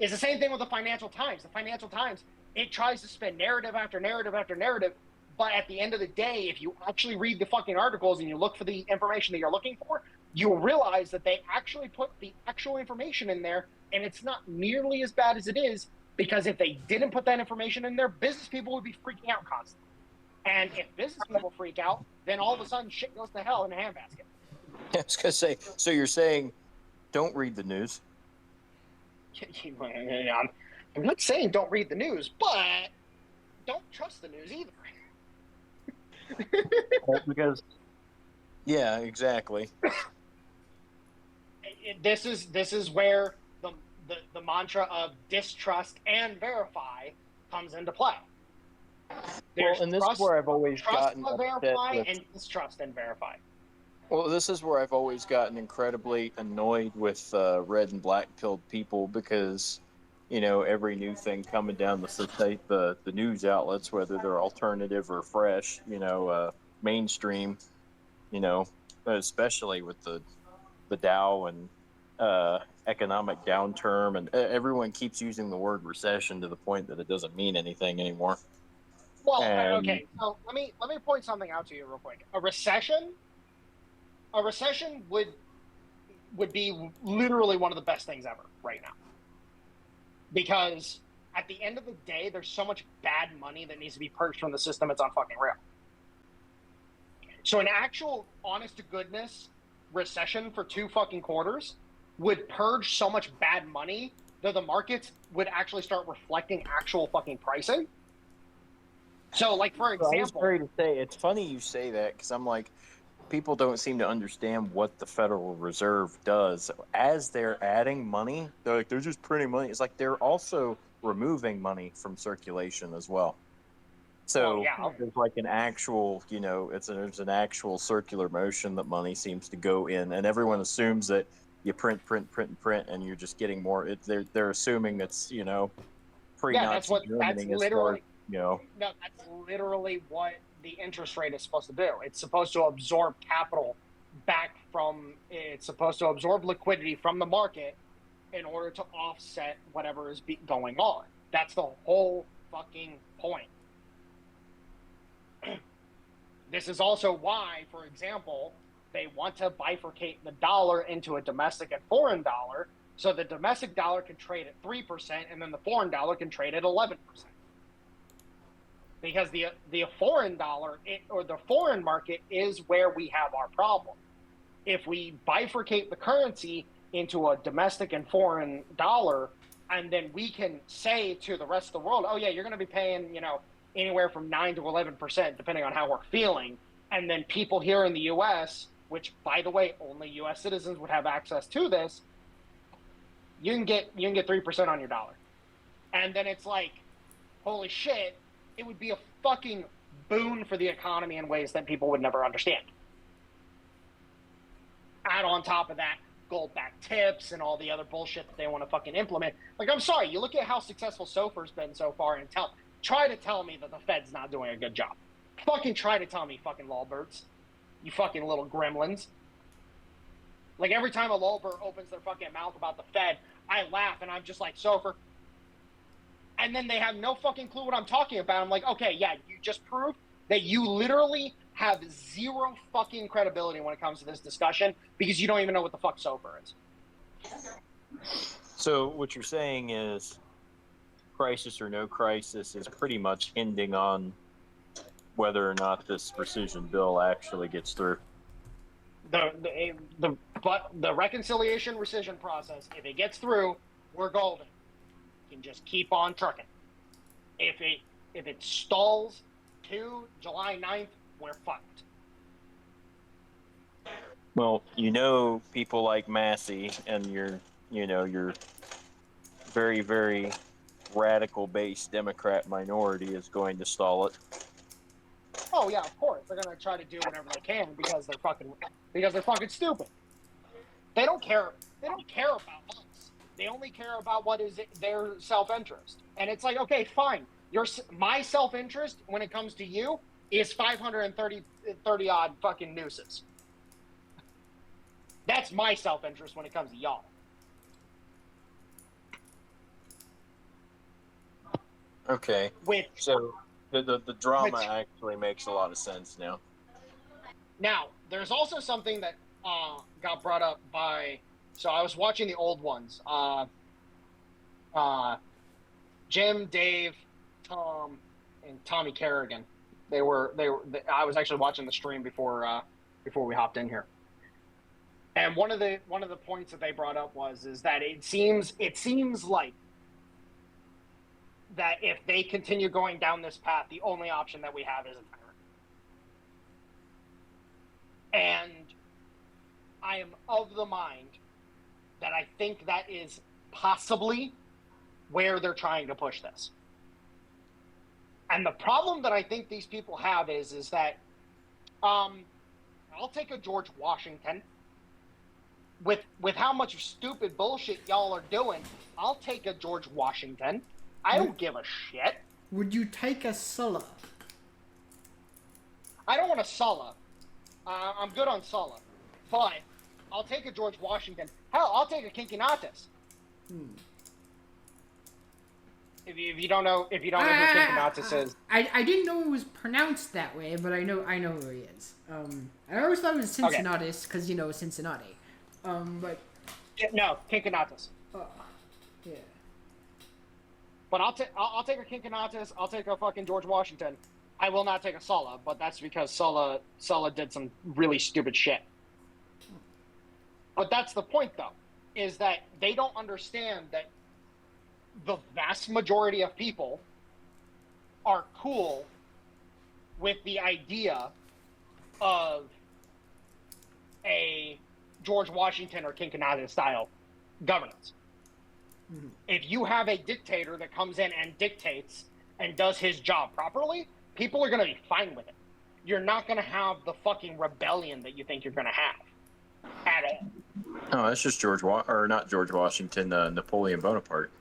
It's the same thing with the Financial Times. The Financial Times, it tries to spin narrative after narrative after narrative, but at the end of the day, if you actually read the fucking articles and you look for the information that you're looking for, you'll realize that they actually put the actual information in there, and it's not nearly as bad as it is, because if they didn't put that information in there, business people would be freaking out constantly. And if business people freak out, then all of a sudden shit goes to hell in a handbasket. I was going to say, so you're saying don't read the news? I'm not saying don't read the news, but don't trust the news either. Because, yeah, exactly. This is where the mantra of distrust and verify comes into play. There's and this is where I've always gotten verify and distrust and verify. Well, this is where I've always gotten incredibly annoyed with red and black pilled people, because every new thing coming down the news outlets, whether they're alternative or fresh, mainstream, especially with the Dow and economic downturn, and everyone keeps using the word recession to the point that it doesn't mean anything anymore. Well, okay, so let me point something out to you real quick. A recession would be literally one of the best things ever right now. Because at the end of the day, there's so much bad money that needs to be purged from the system, it's unfucking real. So an actual honest to goodness recession for 2 fucking quarters would purge so much bad money that the markets would actually start reflecting actual fucking pricing. So, like, for So I was example, ready to say, it's funny you say that because I'm like, people don't seem to understand what the Federal Reserve does. As they're adding money, they're like, they're just printing money. It's like they're also removing money from circulation as well. well, So yeah, there's like an actual, there's an actual circular motion that money seems to go in, and everyone assumes that you print, print, print, and print, and you're just getting more. They're assuming that's yeah, pre-Nazi that's Germany as far literally, you know. no, that's literally what the interest rate is supposed to do. It's supposed to absorb capital back from, it's supposed to absorb liquidity from the market in order to offset whatever is going on. That's the whole fucking point. This is also why, for example, they want to bifurcate the dollar into a domestic and foreign dollar, so the domestic dollar can trade at 3% and then the foreign dollar can trade at 11%. Because the foreign dollar or the foreign market is where we have our problem. If we bifurcate the currency into a domestic and foreign dollar, and then we can say to the rest of the world, oh yeah, you're going to be paying, anywhere from 9 to 11%, depending on how we're feeling. And then people here in the U.S., which, by the way, only U.S. citizens would have access to this, you can get 3% on your dollar. And then it's like, holy shit, it would be a fucking boon for the economy in ways that people would never understand. Add on top of that, gold-backed tips and all the other bullshit that they want to fucking implement. Like, I'm sorry, you look at how successful SOFR's been so far, and try to tell me that the Fed's not doing a good job. Fucking try to tell me, fucking lolberts. You fucking little gremlins. Like, every time a lolbert opens their fucking mouth about the Fed, I laugh, and I'm just like, SOFR. And then they have no fucking clue what I'm talking about. I'm like, okay, yeah, you just proved that you literally have zero fucking credibility when it comes to this discussion because you don't even know what the fuck SOFR is. So what you're saying is, crisis or no crisis is pretty much ending on whether or not this rescission bill actually gets through. But the reconciliation rescission process, if it gets through, we're golden. You can just keep on trucking. If it stalls to July 9th, we're fucked. Well, people like Massey and your very, very radical-based Democrat minority is going to stall it. Oh yeah, of course. They're gonna try to do whatever they can because they're fucking stupid. They don't care about us. They only care about what is their self-interest. And it's like, okay, fine. My self-interest when it comes to you is 530 odd fucking nooses. That's my self-interest when it comes to y'all. Okay. So the drama actually makes a lot of sense now. Now, there's also something that got brought up by. So I was watching the old ones. Jim, Dave, Tom, and Tommy Kerrigan. I was actually watching the stream before we hopped in here. And one of the points that they brought up is that it seems like that if they continue going down this path, the only option that we have is a tyrant. And I am of the mind that I think that is possibly where they're trying to push this. And the problem that I think these people have is that I'll take a George Washington. With how much stupid bullshit y'all are doing, I'll take a George Washington. I don't give a shit. Would you take a Sulla? I don't want a Sulla. I'm good on Sulla. But I'll take a George Washington. Hell, I'll take a Cincinnatus. If you don't know who Cincinnatus is. I didn't know it was pronounced that way, but I know who he is. I always thought it was Cincinnatus because Cincinnati. But no, Cincinnatus. Yeah. But I'll take a Cincinnatus. I'll take a fucking George Washington. I will not take a Sulla, but that's because Sulla did some really stupid shit. But that's the point, though, is that they don't understand that the vast majority of people are cool with the idea of a George Washington or Quinquenada style governance. Mhm. If you have a dictator that comes in and dictates and does his job properly, people are going to be fine with it. You're not going to have the fucking rebellion that you think you're going to have at all. No, that's just not George Washington, Napoleon Bonaparte.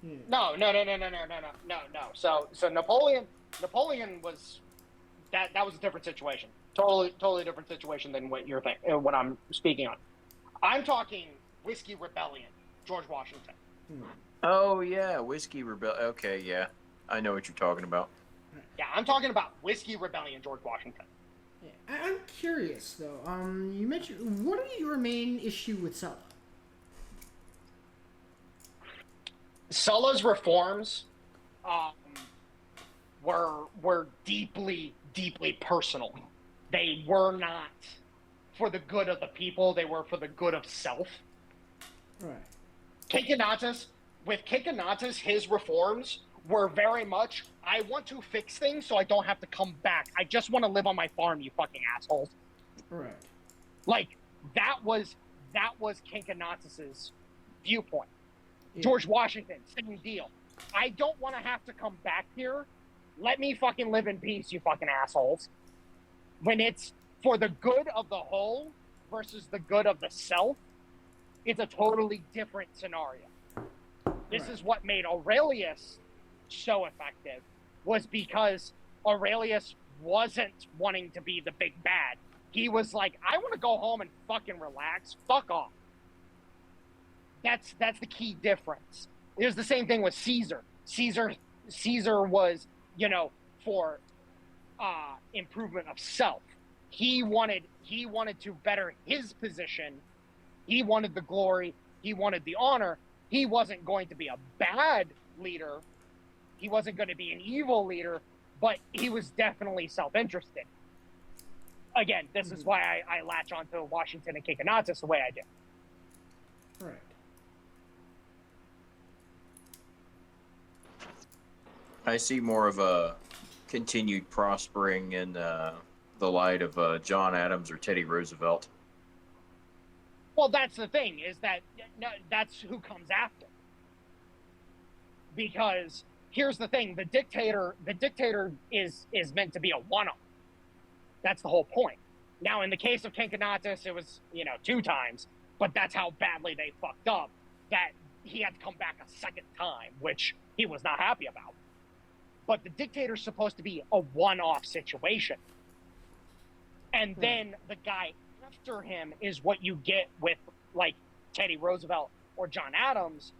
Yeah. No. So Napoleon was that was a different situation. Totally different situation than what you're thinking. What I'm speaking on. I'm talking Whiskey Rebellion, George Washington. Oh yeah, Whiskey Rebellion. Okay, yeah, I know what you're talking about. Yeah, I'm talking about Whiskey Rebellion, George Washington. Yeah. I'm curious though. You mentioned, what are your main issue with Sulla? Sulla's reforms were deeply personal. They were not for the good of the people. They were for the good of self. Right. With Cincinnatus, his reforms were very much, I want to fix things so I don't have to come back. I just want to live on my farm, you fucking assholes. Right. Like, that was Cincinnatus's viewpoint. Yeah. George Washington, same deal. I don't want to have to come back here. Let me fucking live in peace, you fucking assholes. When it's for the good of the whole versus the good of the self, it's a totally different scenario. This Right. is what made Aurelius so effective, was because Aurelius wasn't wanting to be the big bad. He was like, I want to go home and fucking relax. Fuck off. That's the key difference. It was the same thing with Caesar. Caesar was, for improvement of self. He wanted to better his position. He wanted the glory. He wanted the honor. He wasn't going to be a bad leader. He wasn't going to be an evil leader, but he was definitely self-interested. Again, this is why I latch onto Washington and Cincinnatus the way I do. Right. I see more of a continued prospering in the light of John Adams or Teddy Roosevelt. Well, that's the thing, is that that's who comes after. Because here's the thing, the dictator is meant to be a one-off. That's the whole point. Now, in the case of Cincinnatus, it was, 2 times, but that's how badly they fucked up, that he had to come back a second time, which he was not happy about. But the dictator's supposed to be a one-off situation. And then the guy after him is what you get with, like, Teddy Roosevelt or John Adams.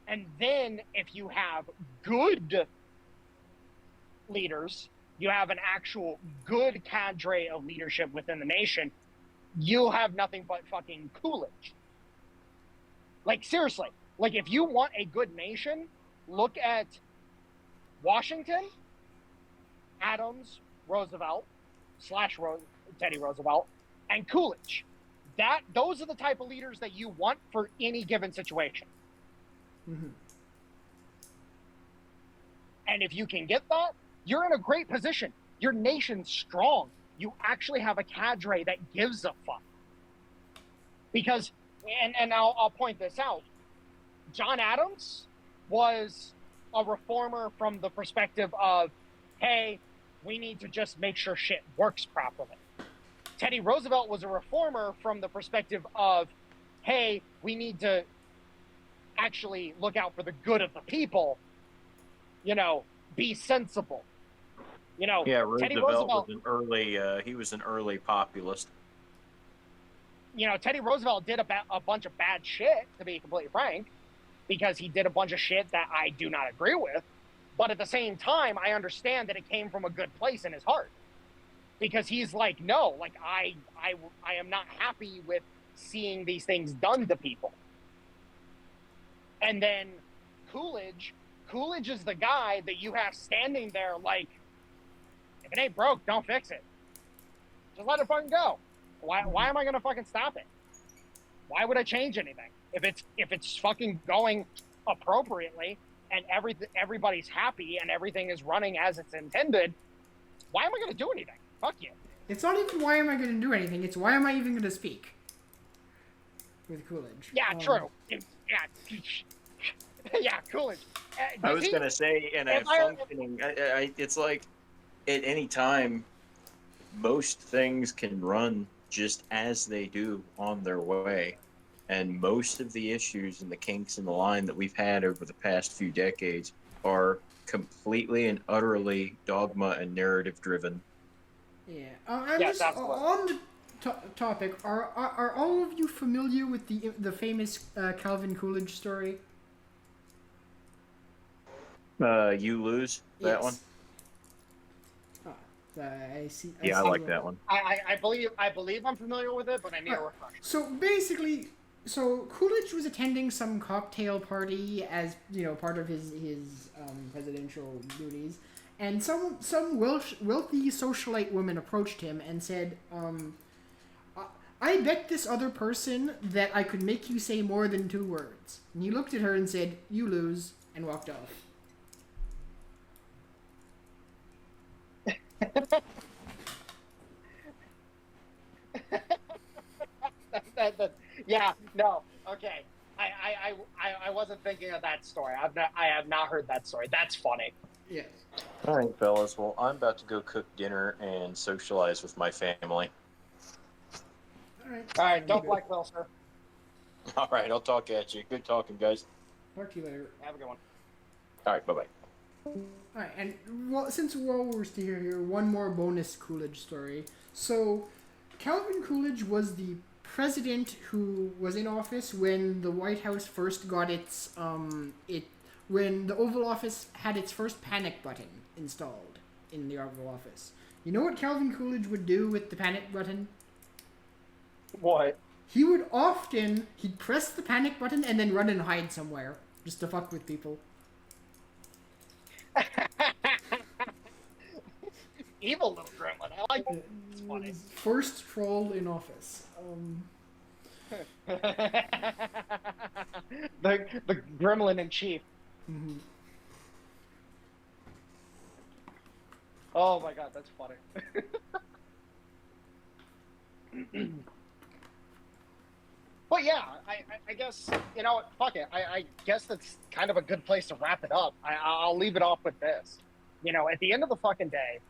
And then if you have good leaders, you have an actual good cadre of leadership within the nation, you'll have nothing but fucking Coolidge. Like, seriously. Like, if you want a good nation, look at Washington, Adams, Roosevelt, Teddy Roosevelt, and Coolidge. Those are the type of leaders that you want for any given situation. Mm-hmm. And if you can get that, you're in a great position. Your nation's strong. You actually have a cadre that gives a fuck. Because, and I'll point this out, John Adams was a reformer from the perspective of, hey, we need to just make sure shit works properly. Teddy Roosevelt was a reformer from the perspective of, hey, we need to actually look out for the good of the people, be sensible. Yeah, Teddy Roosevelt was an early populist. Teddy Roosevelt did a bunch of bad shit, to be completely frank, because he did a bunch of shit that I do not agree with. But at the same time, I understand that it came from a good place in his heart. Because he's like, no, like, I am not happy with seeing these things done to people. And then Coolidge is the guy that you have standing there like, if it ain't broke, don't fix it. Just let it fucking go. Why am I gonna fucking stop it? Why would I change anything? If it's fucking going appropriately, and everybody's happy and everything is running as it's intended, why am I going to do anything? Fuck you. It's not even why am I going to do anything. It's why am I even going to speak with Coolidge. Yeah, true. Yeah, yeah, Coolidge. I was going to say, in a functioning, it's like at any time, most things can run just as they do on their way. And most of the issues and the kinks in the line that we've had over the past few decades are completely and utterly dogma and narrative driven. Yeah. On the topic, are all of you familiar with the famous Calvin Coolidge story? You lose that one. I see. I like that one. I believe I'm familiar with it, but I need a refresher. So basically, Coolidge was attending some cocktail party as part of his presidential duties, and some wealthy socialite woman approached him and said, "I bet this other person that I could make you say more than 2 words." And he looked at her and said, "You lose," and walked off. Yeah, no, okay. I wasn't thinking of that story. I have not heard that story. That's funny. Yes. All right, fellas. Well, I'm about to go cook dinner and socialize with my family. All right. Don't like Will, sir. All right, I'll talk at you. Good talking, guys. Talk to you later. Have a good one. All right, bye-bye. Alright, and since we're still here, one more bonus Coolidge story. So, Calvin Coolidge was the president who was in office when the White House first got its, when the Oval Office had its first panic button installed in the Oval Office. You know what Calvin Coolidge would do with the panic button? What? He'd press the panic button and then run and hide somewhere, just to fuck with people. Evil little gremlin. I like it. It's funny. First troll in office. The gremlin in chief. Mm-hmm. Oh my god, that's funny. But yeah, I guess, fuck it. I guess that's kind of a good place to wrap it up. I'll leave it off with this. At the end of the fucking day,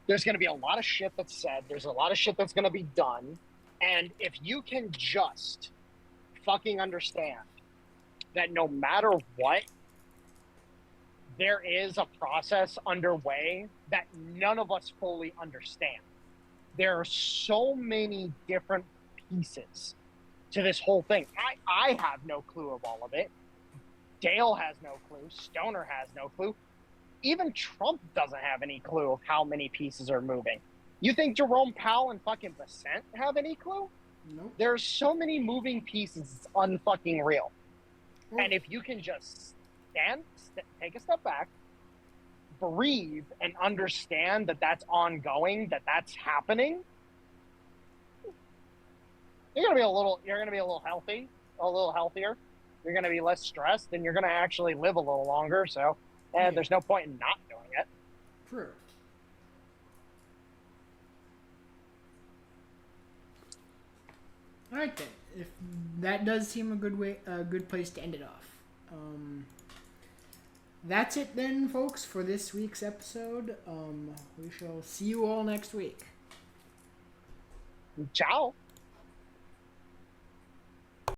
there's going to be a lot of shit that's said. There's a lot of shit that's going to be done. And if you can just fucking understand that no matter what, there is a process underway that none of us fully understand. There are so many different pieces to this whole thing. I have no clue of all of it. Dale has no clue. Stoner has no clue. Even Trump doesn't have any clue of how many pieces are moving. You think Jerome Powell and fucking Bessent have any clue? Nope. There's so many moving pieces, it's unfucking real. And if you can just take a step back, breathe, and understand that that's ongoing, that's happening, you're gonna be a little healthy, a little healthier. You're gonna be less stressed, and you're gonna actually live a little longer. So, there's no point in not doing it. True. All right then. If that does seem a good place to end it off. That's it then, folks, for this week's episode. We shall see you all next week. Ciao.